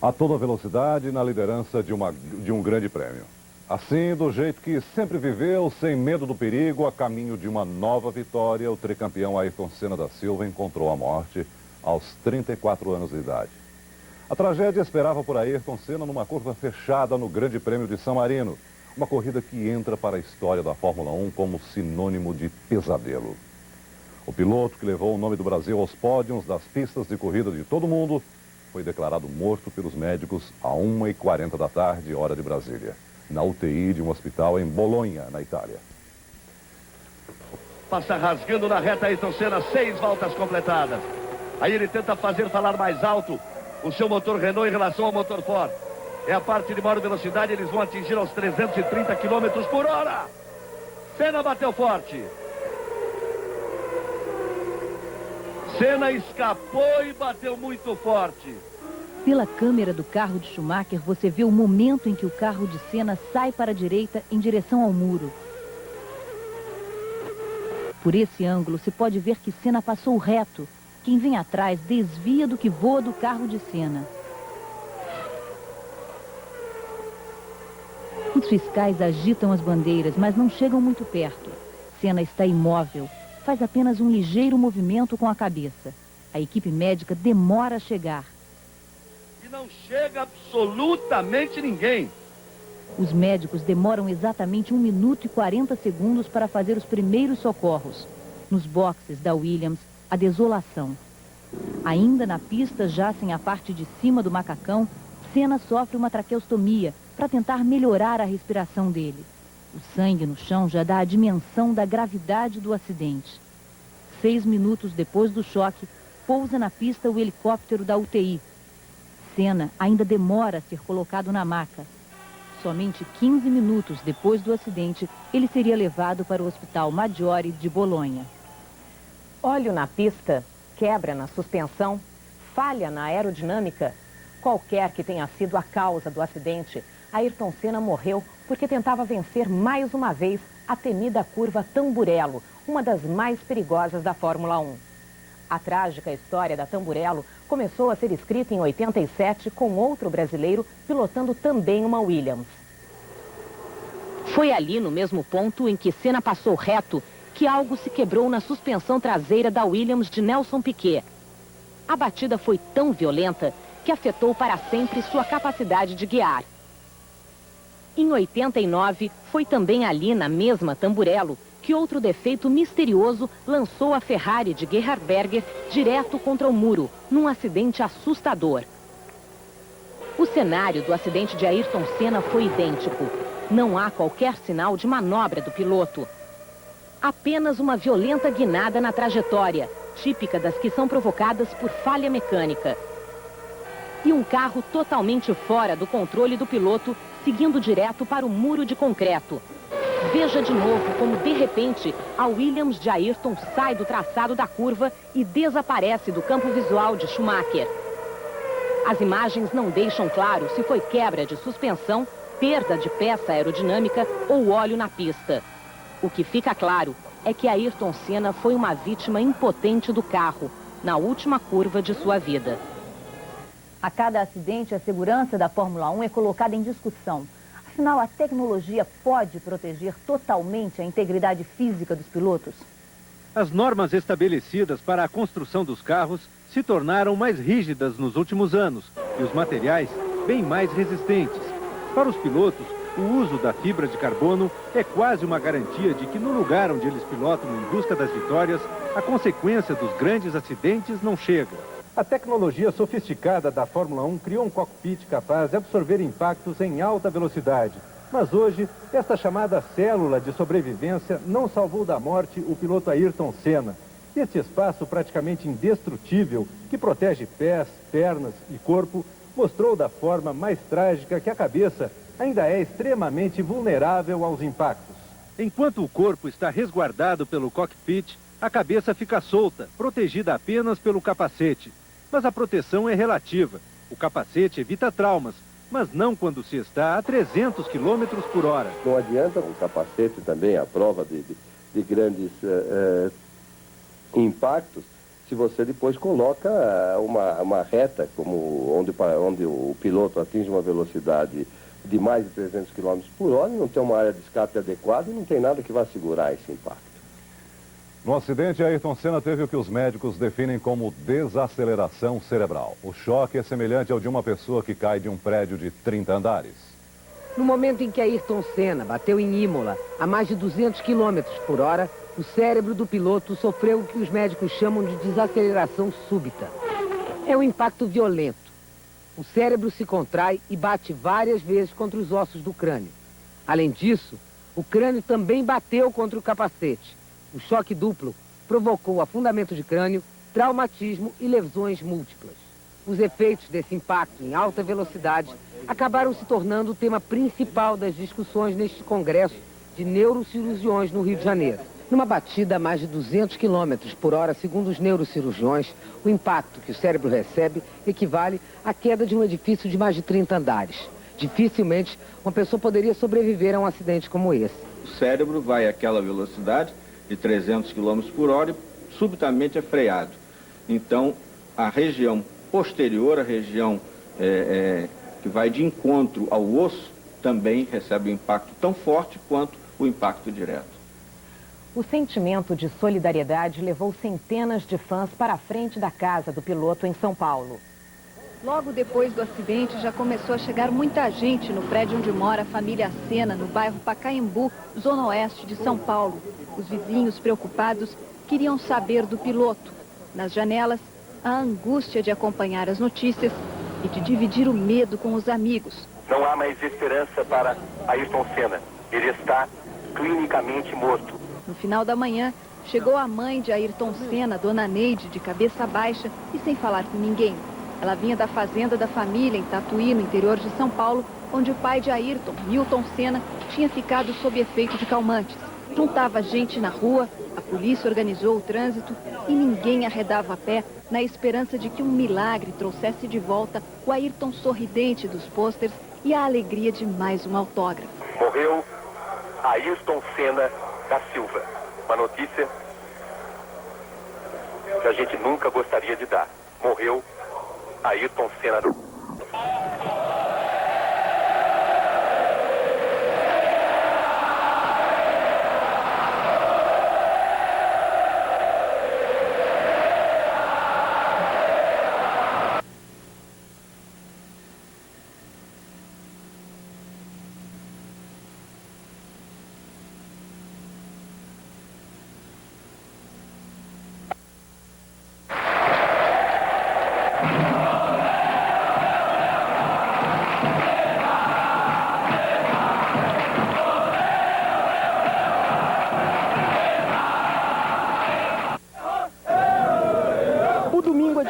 a toda velocidade na liderança de um grande prêmio. Assim, do jeito que sempre viveu, sem medo do perigo, a caminho de uma nova vitória, o tricampeão Ayrton Senna da Silva encontrou a morte aos 34 anos de idade. A tragédia esperava por Ayrton Senna numa curva fechada no Grande Prêmio de San Marino, uma corrida que entra para a história da Fórmula 1 como sinônimo de pesadelo. O piloto que levou o nome do Brasil aos pódios das pistas de corrida de todo o mundo foi declarado morto pelos médicos a 1h40 da tarde, hora de Brasília, na UTI de um hospital em Bolonha, na Itália. Passa rasgando na reta Ayrton Senna, 6 voltas completadas. Aí ele tenta fazer falar mais alto o seu motor Renault em relação ao motor Ford. É a parte de maior velocidade, eles vão atingir aos 330 km por hora. Senna bateu forte. Senna escapou e bateu muito forte. Pela câmera do carro de Schumacher, você vê o momento em que o carro de Senna sai para a direita em direção ao muro. Por esse ângulo, se pode ver que Senna passou reto. Quem vem atrás desvia do que voa do carro de Senna. Os fiscais agitam as bandeiras, mas não chegam muito perto. Senna está imóvel. Faz apenas um ligeiro movimento com a cabeça. A equipe médica demora a chegar. E não chega absolutamente ninguém. Os médicos demoram exatamente 1 minuto e 40 segundos para fazer os primeiros socorros. Nos boxes da Williams, a desolação. Ainda na pista, jacem a parte de cima do macacão, Senna sofre uma traqueostomia para tentar melhorar a respiração dele. O sangue no chão já dá a dimensão da gravidade do acidente. 6 minutos depois do choque, pousa na pista o helicóptero da UTI. Senna ainda demora a ser colocado na maca. Somente 15 minutos depois do acidente, ele seria levado para o Hospital Maggiore de Bolonha. Óleo na pista, quebra na suspensão, falha na aerodinâmica. Qualquer que tenha sido a causa do acidente, Ayrton Senna morreu porque tentava vencer mais uma vez a temida curva Tamburello, uma das mais perigosas da Fórmula 1. A trágica história da Tamburello começou a ser escrita em 87 com outro brasileiro pilotando também uma Williams. Foi ali, no mesmo ponto em que Senna passou reto, que algo se quebrou na suspensão traseira da Williams de Nelson Piquet. A batida foi tão violenta que afetou para sempre sua capacidade de guiar. Em 89, foi também ali, na mesma Tamburello, que outro defeito misterioso lançou a Ferrari de Gerhard Berger direto contra o muro, num acidente assustador. O cenário do acidente de Ayrton Senna foi idêntico. Não há qualquer sinal de manobra do piloto. Apenas uma violenta guinada na trajetória, típica das que são provocadas por falha mecânica. E um carro totalmente fora do controle do piloto, seguindo direto para o muro de concreto. Veja de novo como, de repente, a Williams de Ayrton sai do traçado da curva e desaparece do campo visual de Schumacher. As imagens não deixam claro se foi quebra de suspensão, perda de peça aerodinâmica ou óleo na pista. O que fica claro é que Ayrton Senna foi uma vítima impotente do carro, na última curva de sua vida. A cada acidente, a segurança da Fórmula 1 é colocada em discussão. Afinal, a tecnologia pode proteger totalmente a integridade física dos pilotos? As normas estabelecidas para a construção dos carros se tornaram mais rígidas nos últimos anos e os materiais bem mais resistentes. Para os pilotos, o uso da fibra de carbono é quase uma garantia de que no lugar onde eles pilotam em busca das vitórias, a consequência dos grandes acidentes não chega. A tecnologia sofisticada da Fórmula 1 criou um cockpit capaz de absorver impactos em alta velocidade. Mas hoje, esta chamada célula de sobrevivência não salvou da morte o piloto Ayrton Senna. Este espaço praticamente indestrutível, que protege pés, pernas e corpo, mostrou da forma mais trágica que a cabeça ainda é extremamente vulnerável aos impactos. Enquanto o corpo está resguardado pelo cockpit, a cabeça fica solta, protegida apenas pelo capacete. Mas a proteção é relativa. O capacete evita traumas, mas não quando se está a 300 km por hora. Não adianta o capacete também, à prova de grandes impactos, se você depois coloca uma reta, como onde o piloto atinge uma velocidade de mais de 300 km por hora, não tem uma área de escape adequada e não tem nada que vá segurar esse impacto. No acidente, Ayrton Senna teve o que os médicos definem como desaceleração cerebral. O choque é semelhante ao de uma pessoa que cai de um prédio de 30 andares. No momento em que Ayrton Senna bateu em Imola a mais de 200 km por hora, o cérebro do piloto sofreu o que os médicos chamam de desaceleração súbita. É um impacto violento. O cérebro se contrai e bate várias vezes contra os ossos do crânio. Além disso, o crânio também bateu contra o capacete. O choque duplo provocou afundamento de crânio, traumatismo e lesões múltiplas. Os efeitos desse impacto em alta velocidade acabaram se tornando o tema principal das discussões neste congresso de neurocirurgiões no Rio de Janeiro. Numa batida a mais de 200 km por hora, segundo os neurocirurgiões, o impacto que o cérebro recebe equivale à queda de um edifício de mais de 30 andares. Dificilmente uma pessoa poderia sobreviver a um acidente como esse. O cérebro vai àquela velocidade de 300 km por hora e subitamente é freado. Então, a região posterior, a região que vai de encontro ao osso, também recebe um impacto tão forte quanto o impacto direto. O sentimento de solidariedade levou centenas de fãs para a frente da casa do piloto em São Paulo. Logo depois do acidente, já começou a chegar muita gente no prédio onde mora a família Senna, no bairro Pacaembu, zona oeste de São Paulo. Os vizinhos preocupados queriam saber do piloto. Nas janelas, a angústia de acompanhar as notícias e de dividir o medo com os amigos. Não há mais esperança para Ayrton Senna. Ele está clinicamente morto. No final da manhã, chegou a mãe de Ayrton Senna, dona Neide, de cabeça baixa e sem falar com ninguém. Ela vinha da fazenda da família em Tatuí, no interior de São Paulo, onde o pai de Ayrton, Milton Senna, tinha ficado sob efeito de calmantes. Juntava gente na rua, a polícia organizou o trânsito e ninguém arredava a pé na esperança de que um milagre trouxesse de volta o Ayrton sorridente dos pôsteres e a alegria de mais um autógrafo. Morreu Ayrton Senna da Silva. Uma notícia que a gente nunca gostaria de dar. Morreu Ayrton Senna.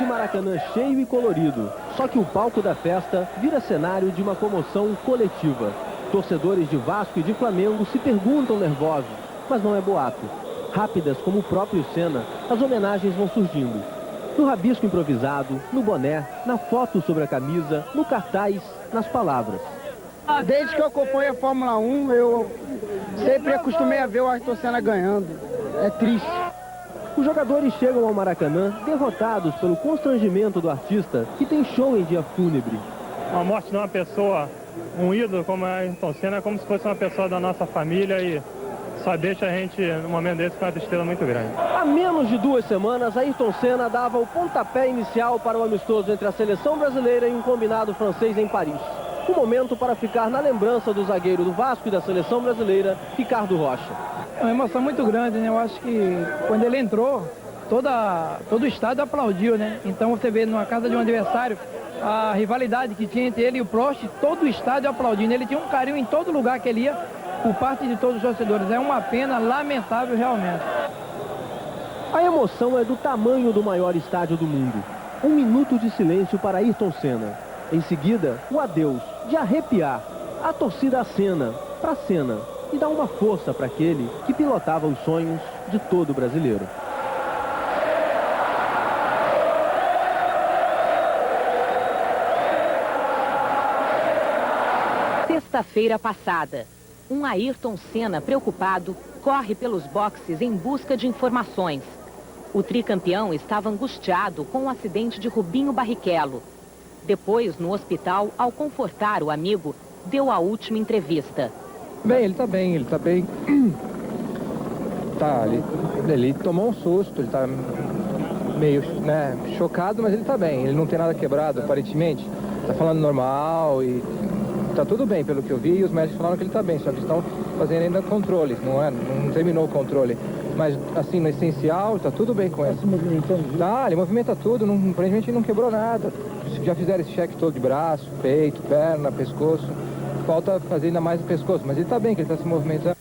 Maracanã cheio e colorido, só que o palco da festa vira cenário de uma comoção coletiva. Torcedores de Vasco e de Flamengo se perguntam nervosos, mas não é boato. Rápidas como o próprio Senna, as homenagens vão surgindo. No rabisco improvisado, no boné, na foto sobre a camisa, no cartaz, nas palavras. Desde que eu acompanho a Fórmula 1, eu sempre acostumei a ver o Ayrton Senna ganhando. É triste. Os jogadores chegam ao Maracanã derrotados pelo constrangimento do artista, que tem show em dia fúnebre. A morte de uma pessoa, um ídolo como é Ayrton Senna, é como se fosse uma pessoa da nossa família e só deixa a gente, num momento desse, com uma tristeza muito grande. Há menos de 2 semanas, Ayrton Senna dava o pontapé inicial para o amistoso entre a seleção brasileira e um combinado francês em Paris. Um momento para ficar na lembrança do zagueiro do Vasco e da seleção brasileira, Ricardo Rocha. É uma emoção muito grande, né? Eu acho que quando ele entrou, todo o estádio aplaudiu, né? Então você vê numa casa de um adversário, a rivalidade que tinha entre ele e o Prost, todo o estádio aplaudindo. Ele tinha um carinho em todo lugar que ele ia, por parte de todos os torcedores. É uma pena lamentável realmente. A emoção é do tamanho do maior estádio do mundo. 1 minuto de silêncio para Ayrton Senna. Em seguida, o adeus, de arrepiar. A torcida acena, para Senna, e dá uma força para aquele que pilotava os sonhos de todo brasileiro. Sexta-feira passada, um Ayrton Senna preocupado corre pelos boxes em busca de informações. O tricampeão estava angustiado com o acidente de Rubinho Barrichello. Depois, no hospital, ao confortar o amigo, deu a última entrevista. Bem, ele está bem. Tá, ele tomou um susto, ele está meio chocado, mas ele está bem. Ele não tem nada quebrado, aparentemente. Está falando normal e está tudo bem, pelo que eu vi. E os médicos falaram que ele está bem, só que estão fazendo ainda controles, não terminou o controle. Mas, assim, no essencial, está tudo bem com ele. Está se movimentando? Tá, ele movimenta tudo, aparentemente não quebrou nada. Já fizeram esse cheque todo de braço, peito, perna, pescoço. Falta fazer ainda mais o pescoço, mas ele está bem, que ele está se movimentando.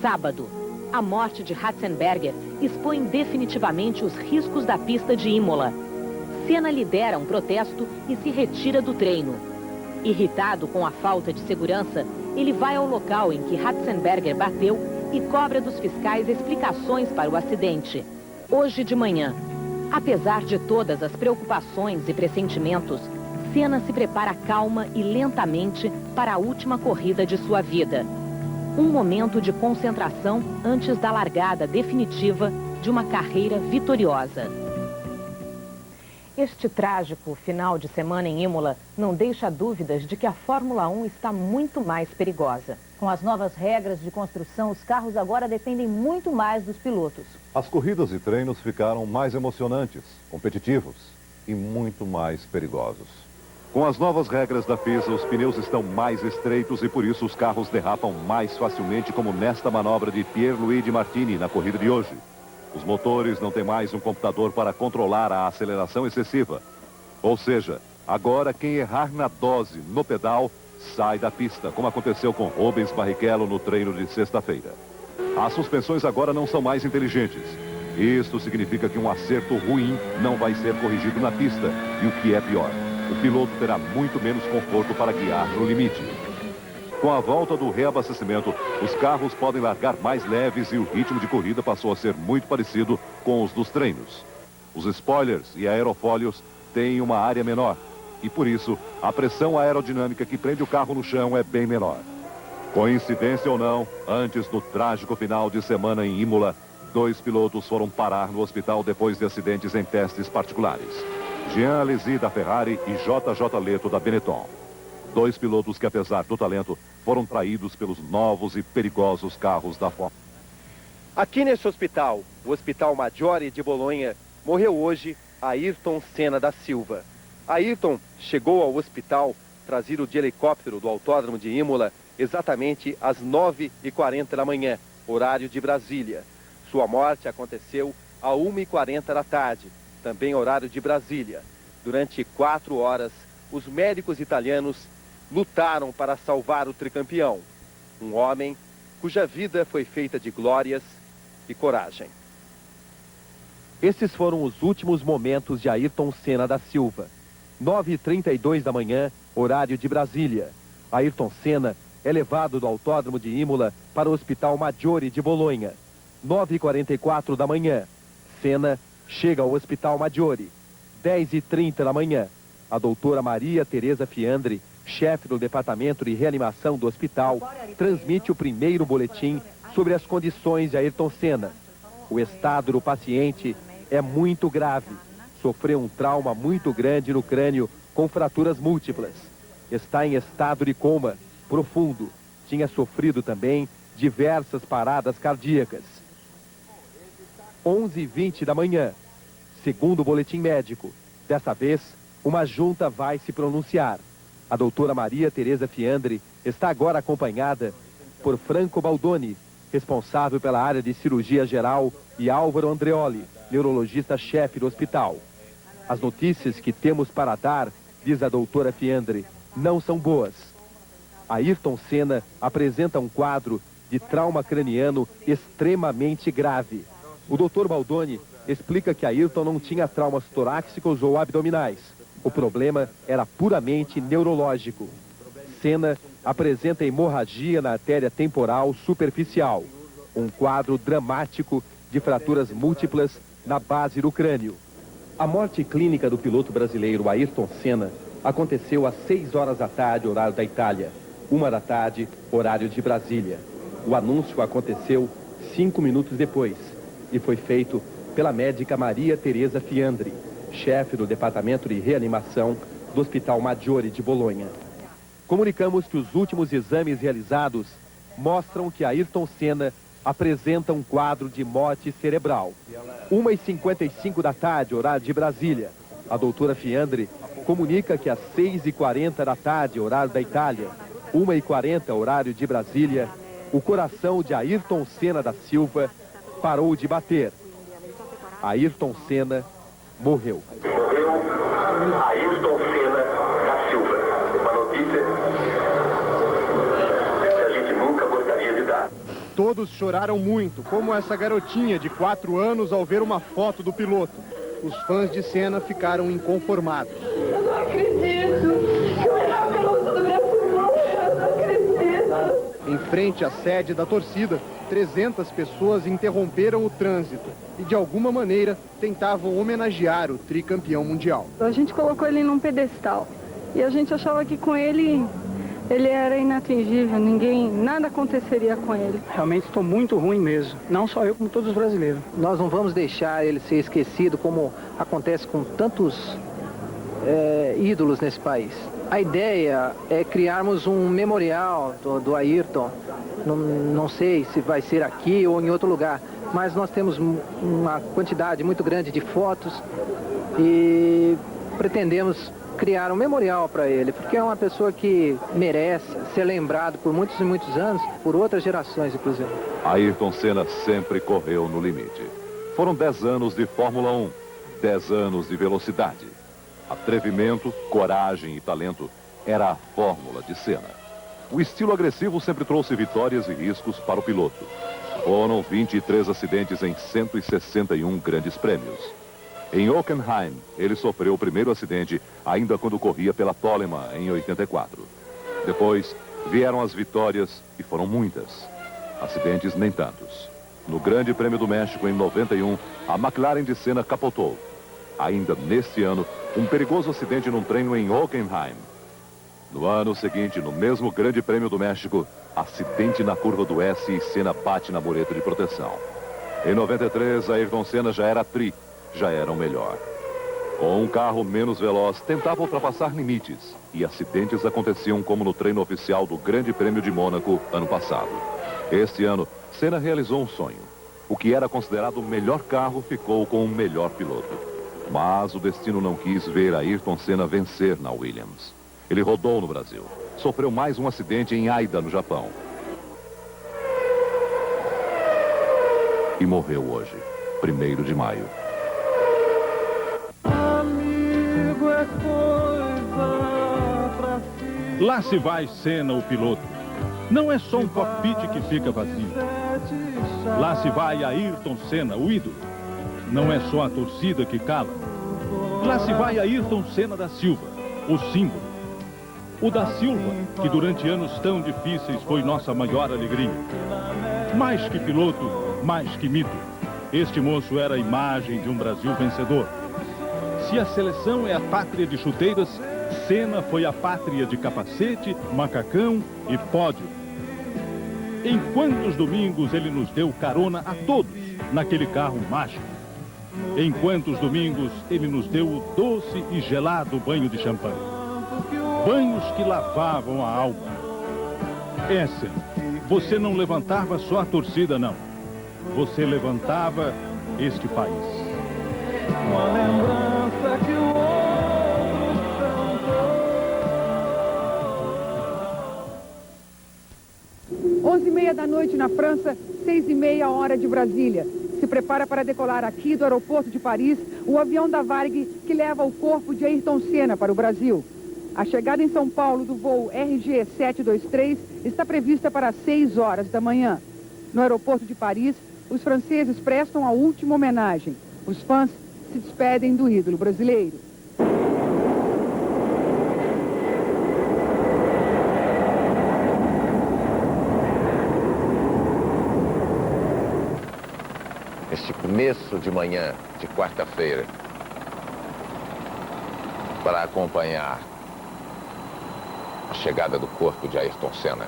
Sábado, a morte de Ratzenberger expõe definitivamente os riscos da pista de Imola. Senna lidera um protesto e se retira do treino. Irritado com a falta de segurança, ele vai ao local em que Ratzenberger bateu e cobra dos fiscais explicações para o acidente. Hoje de manhã, apesar de todas as preocupações e pressentimentos, Senna se prepara calma e lentamente para a última corrida de sua vida. Um momento de concentração antes da largada definitiva de uma carreira vitoriosa. Este trágico final de semana em Imola não deixa dúvidas de que a Fórmula 1 está muito mais perigosa. Com as novas regras de construção, os carros agora dependem muito mais dos pilotos. As corridas e treinos ficaram mais emocionantes, competitivos e muito mais perigosos. Com as novas regras da FISA, os pneus estão mais estreitos e por isso os carros derrapam mais facilmente, como nesta manobra de Pierluigi Martini na corrida de hoje. Os motores não têm mais um computador para controlar a aceleração excessiva. Ou seja, agora quem errar na dose, no pedal, sai da pista, como aconteceu com Rubens Barrichello no treino de sexta-feira. As suspensões agora não são mais inteligentes. Isto significa que um acerto ruim não vai ser corrigido na pista. E o que é pior, o piloto terá muito menos conforto para guiar no limite. Com a volta do reabastecimento, os carros podem largar mais leves e o ritmo de corrida passou a ser muito parecido com os dos treinos. Os spoilers e aerofólios têm uma área menor e, por isso, a pressão aerodinâmica que prende o carro no chão é bem menor. Coincidência ou não, antes do trágico final de semana em Imola, 2 pilotos foram parar no hospital depois de acidentes em testes particulares. Jean Alesi, da Ferrari, e JJ Leto, da Benetton. 2 pilotos que, apesar do talento, foram traídos pelos novos e perigosos carros da Fórmula 1. Aqui nesse hospital, o Hospital Maggiore de Bolonha, morreu hoje Ayrton Senna da Silva. Ayrton chegou ao hospital trazido de helicóptero do Autódromo de Imola exatamente às 9h40 da manhã, horário de Brasília. Sua morte aconteceu às 1h40 da tarde, também horário de Brasília. Durante 4 horas, os médicos italianos lutaram para salvar o tricampeão, um homem cuja vida foi feita de glórias e coragem. Esses foram os últimos momentos de Ayrton Senna da Silva. 9h32 da manhã, horário de Brasília. Ayrton Senna é levado do Autódromo de Imola para o Hospital Maggiore de Bolonha. 9h44 da manhã, Senna chega ao Hospital Maggiore. 10h30 da manhã, a doutora Maria Tereza Fiandri, chefe do Departamento de Reanimação do hospital, transmite o primeiro boletim sobre as condições de Ayrton Senna. O estado do paciente é muito grave. Sofreu um trauma muito grande no crânio, com fraturas múltiplas. Está em estado de coma profundo. Tinha sofrido também diversas paradas cardíacas. 11h20 da manhã, segundo o boletim médico. Dessa vez, uma junta vai se pronunciar. A doutora Maria Tereza Fiandri está agora acompanhada por Franco Baldoni, responsável pela área de cirurgia geral, e Álvaro Andreoli, neurologista-chefe do hospital. As notícias que temos para dar, diz a doutora Fiandri, não são boas. Ayrton Senna apresenta um quadro de trauma craniano extremamente grave. O doutor Baldoni explica que Ayrton não tinha traumas torácicos ou abdominais. O problema era puramente neurológico. Senna apresenta hemorragia na artéria temporal superficial, um quadro dramático de fraturas múltiplas na base do crânio. A morte clínica do piloto brasileiro Ayrton Senna aconteceu às 6 horas da tarde, horário da Itália, 1 da tarde, horário de Brasília. O anúncio aconteceu 5 minutos depois e foi feito pela médica Maria Teresa Fiandri, chefe do Departamento de Reanimação do Hospital Maggiore de Bolonha. Comunicamos que os últimos exames realizados mostram que Ayrton Senna apresenta um quadro de morte cerebral. 1h55 da tarde, horário de Brasília. A doutora Fiandri comunica que às 6h40 da tarde, horário da Itália, 1h40, horário de Brasília, o coração de Ayrton Senna da Silva parou de bater. Ayrton Senna morreu. Morreu Ayrton Senna da Silva. Uma notícia que a gente nunca gostaria de dar. Todos choraram muito, como essa garotinha de 4 anos ao ver uma foto do piloto. Os fãs de Senna ficaram inconformados. Eu não acredito que o melhor piloto do Brasil morreu. Eu não acredito. Em frente à sede da torcida, 300 pessoas interromperam o trânsito e, de alguma maneira, tentavam homenagear o tricampeão mundial. A gente colocou ele num pedestal e a gente achava que com ele era inatingível, nada aconteceria com ele. Realmente estou muito ruim mesmo, não só eu, como todos os brasileiros. Nós não vamos deixar ele ser esquecido como acontece com tantos ídolos nesse país. A ideia é criarmos um memorial do Ayrton. Não sei se vai ser aqui ou em outro lugar, mas nós temos uma quantidade muito grande de fotos e pretendemos criar um memorial para ele, porque é uma pessoa que merece ser lembrado por muitos e muitos anos, por outras gerações, inclusive. Ayrton Senna sempre correu no limite. Foram 10 anos de Fórmula 1, 10 anos de velocidade. Atrevimento, coragem e talento era a fórmula de Senna. O estilo agressivo sempre trouxe vitórias e riscos para o piloto. Foram 23 acidentes em 161 grandes prêmios. Em Hockenheim, ele sofreu o primeiro acidente ainda quando corria pela Toleman em 84. Depois vieram as vitórias e foram muitas. Acidentes nem tantos. No Grande Prêmio do México em 91, a McLaren de Senna capotou. Ainda neste ano, um perigoso acidente num treino em Hockenheim. No ano seguinte, no mesmo Grande Prêmio do México, acidente na curva do S e Senna bate na mureta de proteção. Em 93, Ayrton Senna já era já era o melhor. Com um carro menos veloz, tentava ultrapassar limites. E acidentes aconteciam como no treino oficial do Grande Prêmio de Mônaco, ano passado. Este ano, Senna realizou um sonho. O que era considerado o melhor carro ficou com o melhor piloto. Mas o destino não quis ver Ayrton Senna vencer na Williams. Ele rodou no Brasil. Sofreu mais um acidente em Aida, no Japão. E morreu hoje, 1º de maio. Lá se vai Senna, o piloto. Não é só um cockpit que fica vazio. Lá se vai Ayrton Senna, o ídolo. Não é só a torcida que cala. Lá se vai Ayrton Senna da Silva, o símbolo. O da Silva, que durante anos tão difíceis foi nossa maior alegria. Mais que piloto, mais que mito. Este moço era a imagem de um Brasil vencedor. Se a seleção é a pátria de chuteiras, Senna foi a pátria de capacete, macacão e pódio. Em quantos domingos ele nos deu carona a todos naquele carro mágico? Em quantos domingos ele nos deu o doce e gelado banho de champanhe? Banhos que lavavam a alma. Senna, você não levantava só a torcida, não. Você levantava este país. Uma lembrança que o outro cantou. 11h30 da noite na França, 6h30 hora de Brasília. Se prepara para decolar aqui do aeroporto de Paris o avião da Varig que leva o corpo de Ayrton Senna para o Brasil. A chegada em São Paulo do voo RG 723 está prevista para as 6 horas da manhã. No aeroporto de Paris, os franceses prestam a última homenagem. Os fãs se despedem do ídolo brasileiro. Este começo de manhã de quarta-feira, para acompanhar a chegada do corpo de Ayrton Senna.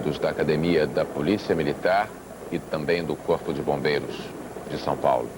indivíduos da Academia da Polícia Militar e também do Corpo de Bombeiros de São Paulo.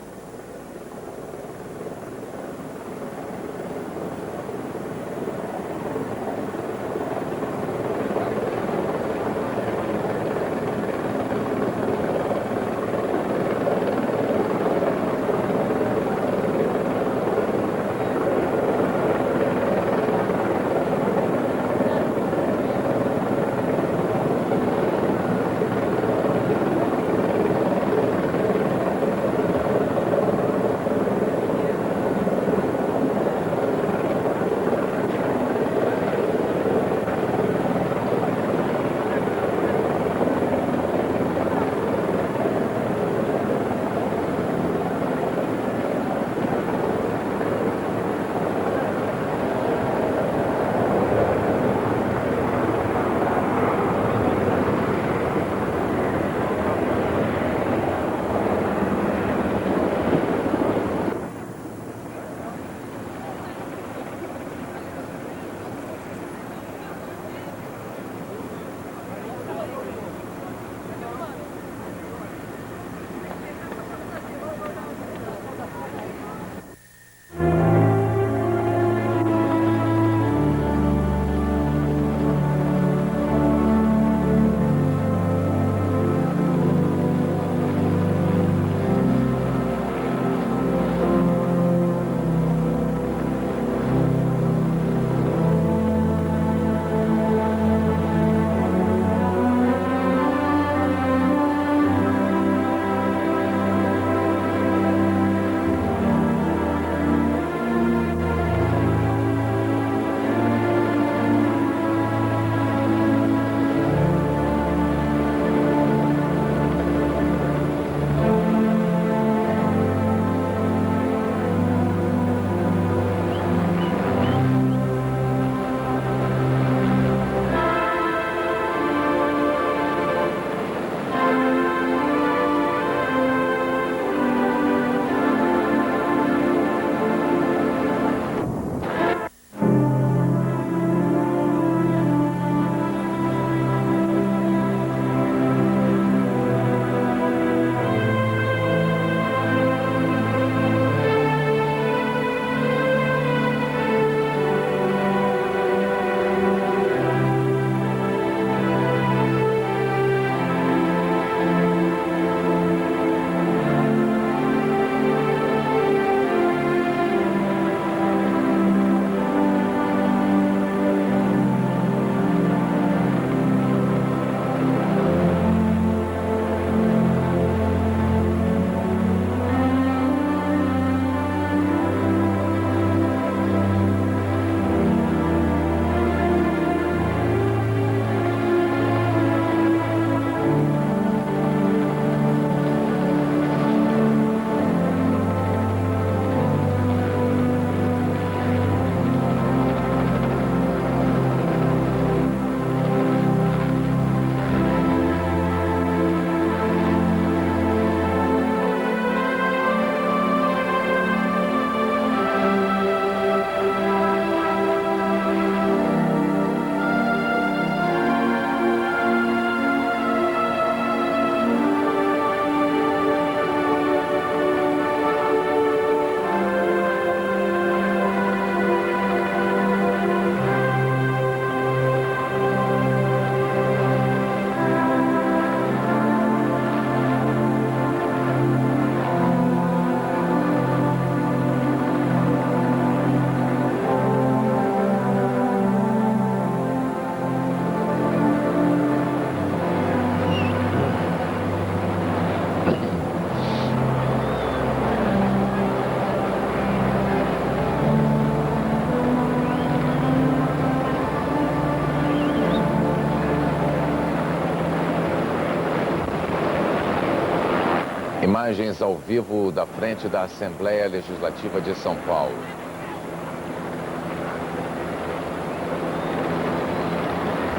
Imagens ao vivo da frente da Assembleia Legislativa de São Paulo.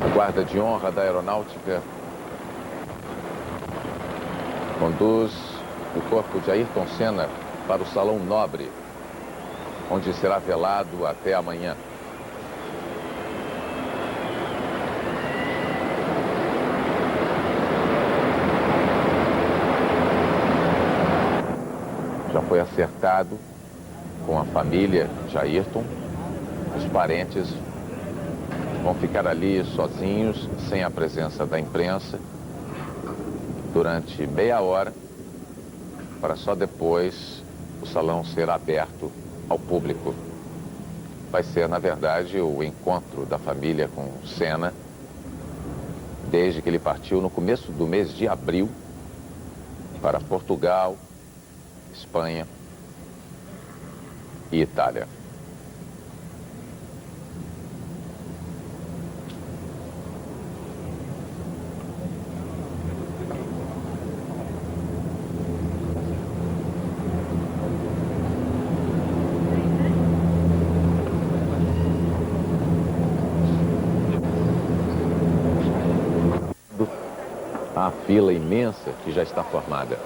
A Guarda de Honra da Aeronáutica conduz o corpo de Ayrton Senna para o Salão Nobre, onde será velado até amanhã. já foi acertado com a família de Ayrton. Os parentes vão ficar ali sozinhos, sem a presença da imprensa, durante meia hora, para só depois o salão ser aberto ao público. Vai ser, na verdade, o encontro da família com Senna, desde que ele partiu no começo do mês de abril para Portugal, Espanha e Itália. A fila imensa que já está formada.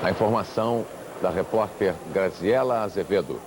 A informação da repórter Graziela Azevedo.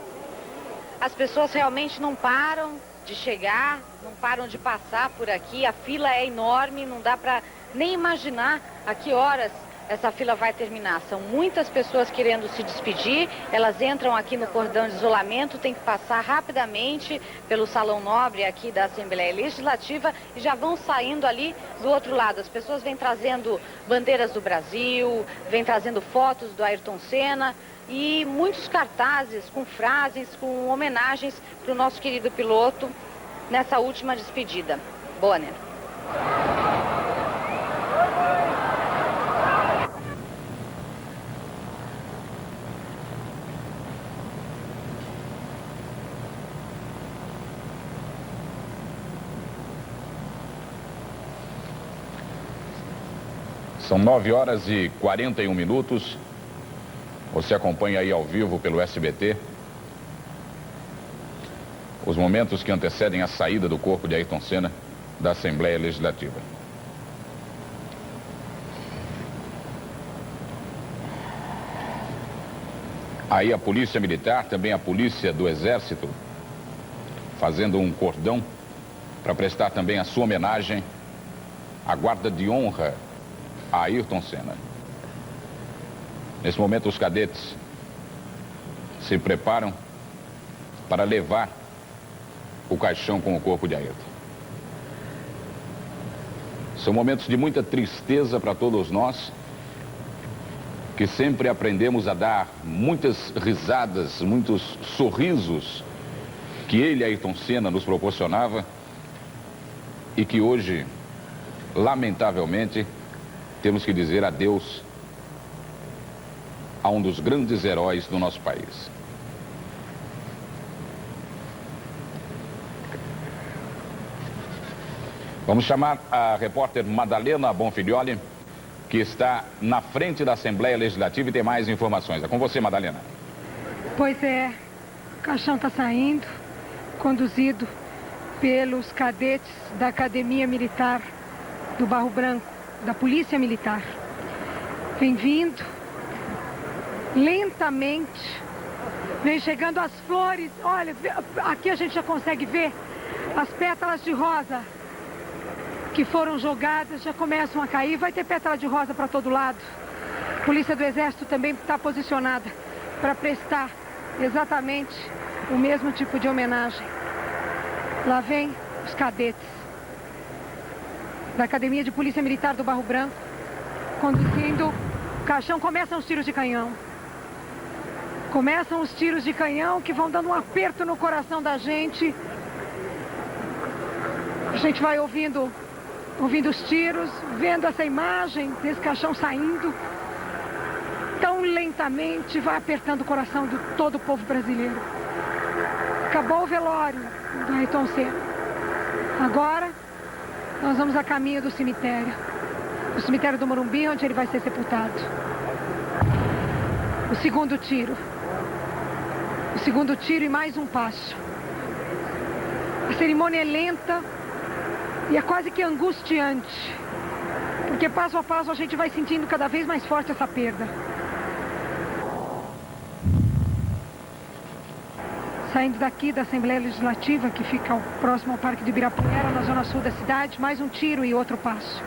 As pessoas realmente não param de chegar, não param de passar por aqui. A fila é enorme, não dá para nem imaginar a que horas essa fila vai terminar. São muitas pessoas querendo se despedir, elas entram aqui no cordão de isolamento, tem que passar rapidamente pelo Salão Nobre aqui da Assembleia Legislativa e já vão saindo ali do outro lado. As pessoas vêm trazendo bandeiras do Brasil, vêm trazendo fotos do Ayrton Senna e muitos cartazes com frases, com homenagens para o nosso querido piloto nessa última despedida. Bonner. São 9 horas e 41 minutos. Você acompanha aí ao vivo pelo SBT os momentos que antecedem a saída do corpo de Ayrton Senna da Assembleia Legislativa. Aí a Polícia Militar, também a Polícia do Exército, fazendo um cordão para prestar também a sua homenagem à guarda de honra a Ayrton Senna. Nesse momento, os cadetes se preparam para levar o caixão com o corpo de Ayrton. São momentos de muita tristeza para todos nós, que sempre aprendemos a dar muitas risadas, muitos sorrisos que ele, Ayrton Senna, nos proporcionava e que hoje, lamentavelmente, temos que dizer adeus a um dos grandes heróis do nosso país. Vamos chamar a repórter Madalena Bonfilioli, que está na frente da Assembleia Legislativa e tem mais informações. É com você, Madalena. Pois é, o caixão está saindo, conduzido pelos cadetes da Academia Militar do Barro Branco, da Polícia Militar. Vem vindo lentamente, vem chegando as flores. Olha, aqui a gente já consegue ver as pétalas de rosa que foram jogadas, já começam a cair. Vai ter pétala de rosa para todo lado. A Polícia do Exército também está posicionada para prestar exatamente o mesmo tipo de homenagem. Lá vem os cadetes da Academia de Polícia Militar do Barro Branco, conduzindo o caixão. Começam os tiros de canhão. Começam os tiros de canhão que vão dando um aperto no coração da gente. A gente vai ouvindo os tiros, vendo essa imagem desse caixão saindo. Tão lentamente vai apertando o coração de todo o povo brasileiro. Acabou o velório do Ayrton Senna. Agora nós vamos a caminho do cemitério do Morumbi, onde ele vai ser sepultado. O segundo tiro e mais um passo. A cerimônia é lenta e é quase que angustiante, porque passo a passo a gente vai sentindo cada vez mais forte essa perda. Saindo daqui da Assembleia Legislativa, que fica próximo ao Parque do Ibirapuera, na zona sul da cidade, mais um tiro e outro passo.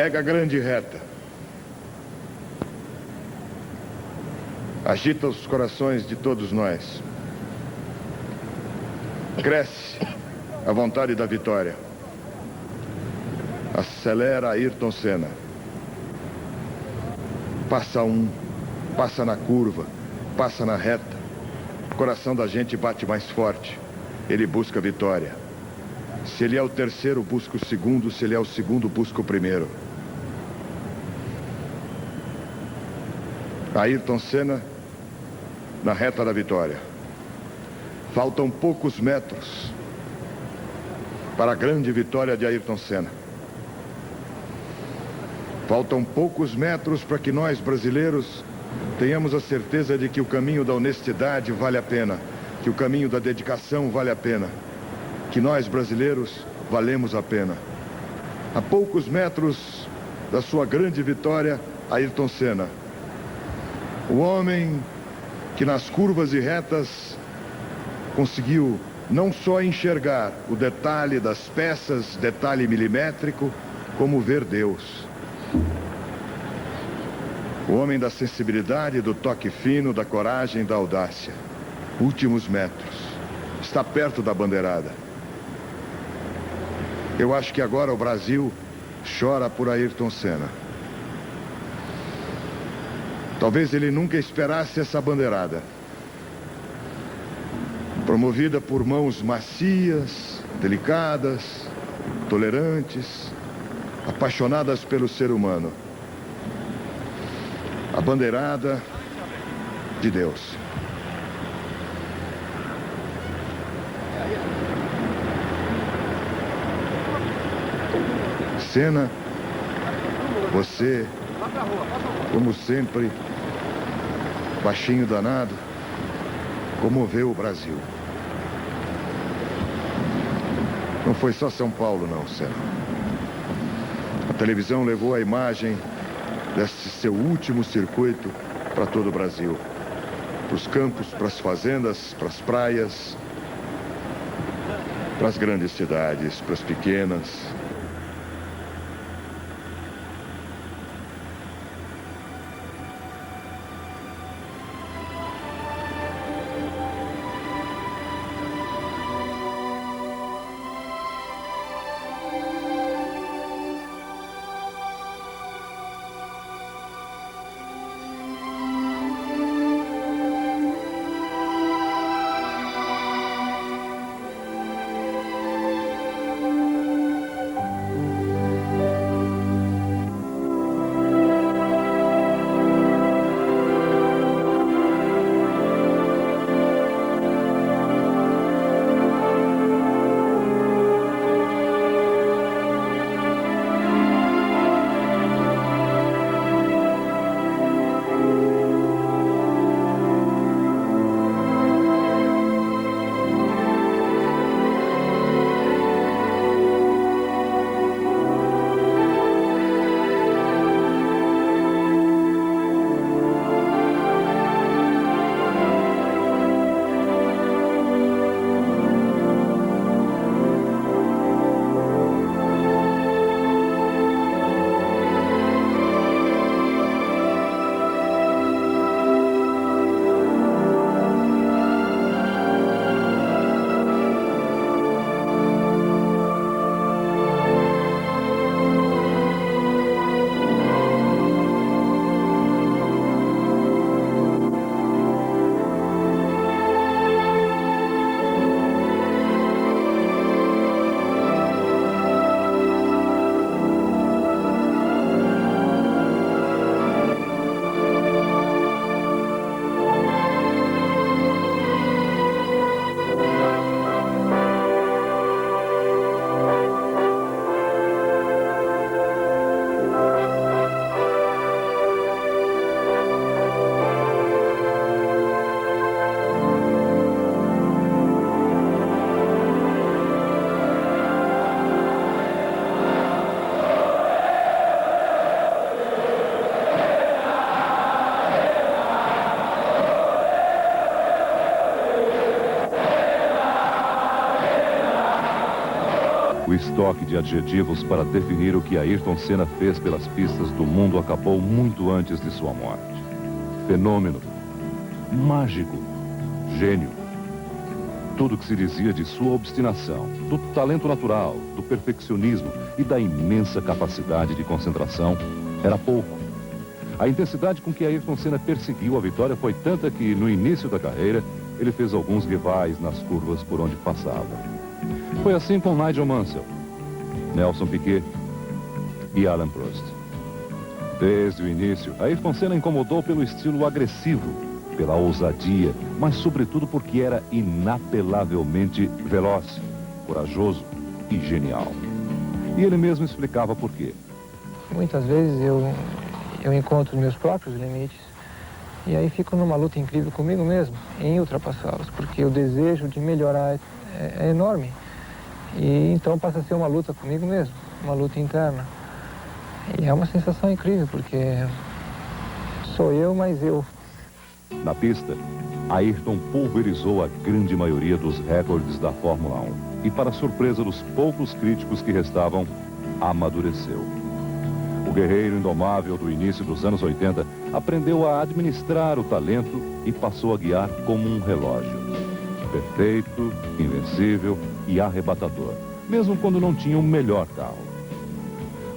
Pega a grande reta. Agita os corações de todos nós. Cresce a vontade da vitória. Acelera Ayrton Senna. Passa passa na curva, passa na reta. O coração da gente bate mais forte. Ele busca a vitória. Se ele é o terceiro, busca o segundo. Se ele é o segundo, busca o primeiro. Ayrton Senna na reta da vitória. Faltam poucos metros para a grande vitória de Ayrton Senna. Faltam poucos metros para que nós, brasileiros, tenhamos a certeza de que o caminho da honestidade vale a pena, que o caminho da dedicação vale a pena, que nós, brasileiros, valemos a pena. A poucos metros da sua grande vitória, Ayrton Senna. O homem que nas curvas e retas conseguiu não só enxergar o detalhe das peças, detalhe milimétrico, como ver Deus. O homem da sensibilidade, do toque fino, da coragem, da audácia. Últimos metros. Está perto da bandeirada. Eu acho que agora o Brasil chora por Ayrton Senna. Talvez ele nunca esperasse essa bandeirada. Promovida por mãos macias, delicadas, tolerantes, apaixonadas pelo ser humano. A bandeirada de Deus. Senna, você, como sempre, baixinho danado, comoveu o Brasil. Não foi só São Paulo, não, Senna. A televisão levou a imagem desse seu último circuito para todo o Brasil. Para os campos, para as fazendas, para as praias, para as grandes cidades, para as pequenas. O estoque de adjetivos para definir o que Ayrton Senna fez pelas pistas do mundo acabou muito antes de sua morte. Fenômeno, mágico, gênio. Tudo que se dizia de sua obstinação, do talento natural, do perfeccionismo e da imensa capacidade de concentração era pouco. A intensidade com que Ayrton Senna perseguiu a vitória foi tanta que, no início da carreira, ele fez alguns rivais nas curvas por onde passava. Foi assim com Nigel Mansell, Nelson Piquet e Alain Prost. Desde o início, Ayrton Senna incomodou pelo estilo agressivo, pela ousadia, mas sobretudo porque era inapelavelmente veloz, corajoso e genial. E ele mesmo explicava por quê. Muitas vezes eu encontro meus próprios limites e aí fico numa luta incrível comigo mesmo, em ultrapassá-los, porque o desejo de melhorar é enorme. E então passa a ser uma luta comigo mesmo, uma luta interna. E é uma sensação incrível, porque sou eu, mas eu. Na pista, Ayrton pulverizou a grande maioria dos recordes da Fórmula 1 e, para surpresa dos poucos críticos que restavam, amadureceu. O guerreiro indomável do início dos anos 80 aprendeu a administrar o talento e passou a guiar como um relógio. Perfeito, invencível e arrebatador, mesmo quando não tinha o melhor carro.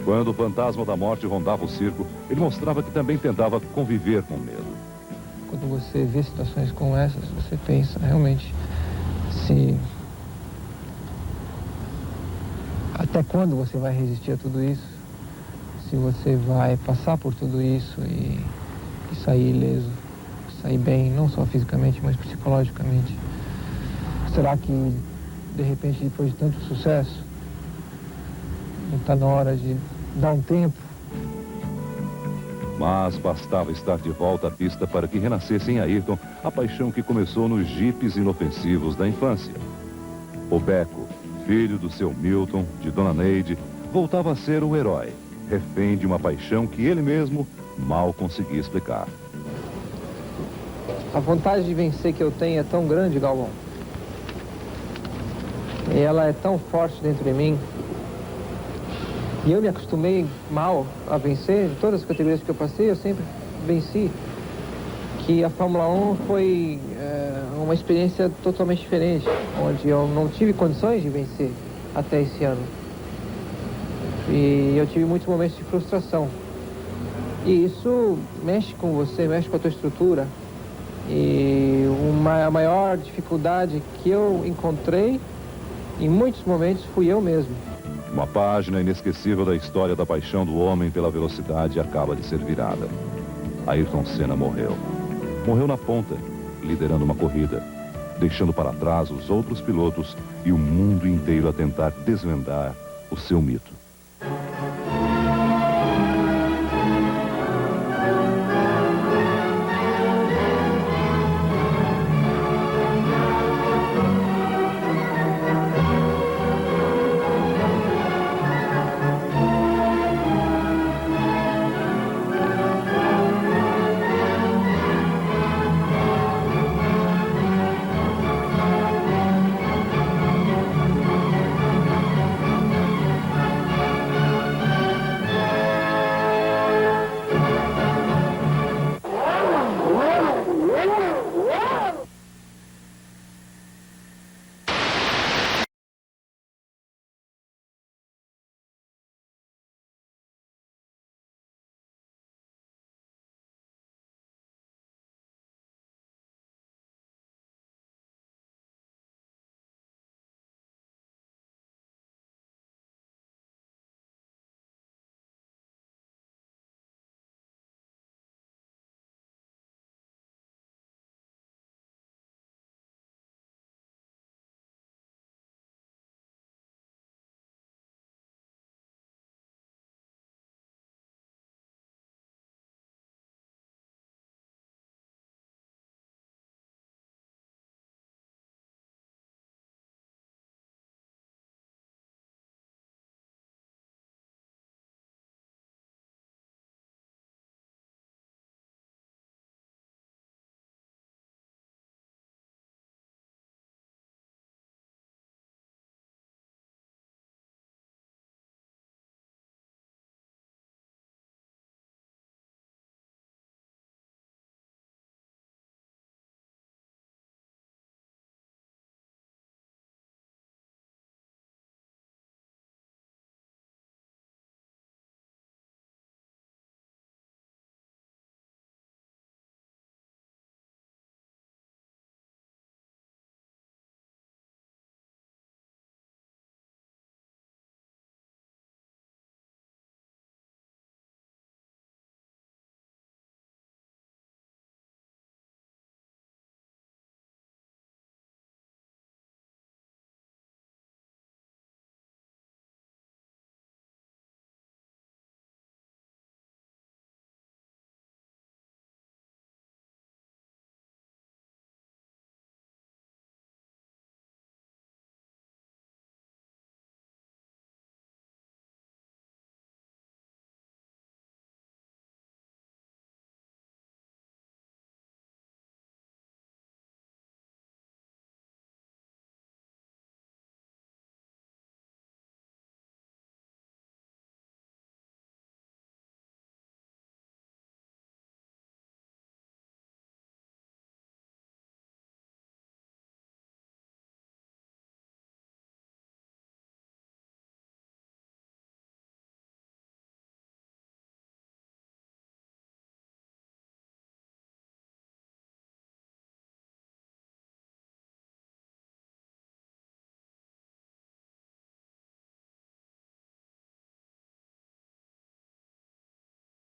Quando o fantasma da morte rondava o circo, ele mostrava que também tentava conviver com medo. Quando você vê situações como essas, você pensa realmente se... até quando você vai resistir a tudo isso? Se você vai passar por tudo isso e sair ileso, sair bem, não só fisicamente, mas psicologicamente. Será que, de repente, depois de tanto sucesso, não está na hora de dar um tempo? Mas bastava estar de volta à pista para que renascesse em Ayrton a paixão que começou nos jipes inofensivos da infância. O Beco, filho do seu Milton, de Dona Neide, voltava a ser o herói, refém de uma paixão que ele mesmo mal conseguia explicar. A vontade de vencer que eu tenho é tão grande, Galvão. E ela é tão forte dentro de mim. E eu me acostumei mal a vencer. Em todas as categorias que eu passei, eu sempre venci. Que a Fórmula 1 foi uma experiência totalmente diferente, onde eu não tive condições de vencer até esse ano. E eu tive muitos momentos de frustração. E isso mexe com você, mexe com a tua estrutura. E a maior dificuldade que eu encontrei, em muitos momentos, fui eu mesmo. Uma página inesquecível da história da paixão do homem pela velocidade acaba de ser virada. Ayrton Senna morreu. Morreu na ponta, liderando uma corrida, deixando para trás os outros pilotos e o mundo inteiro a tentar desvendar o seu mito.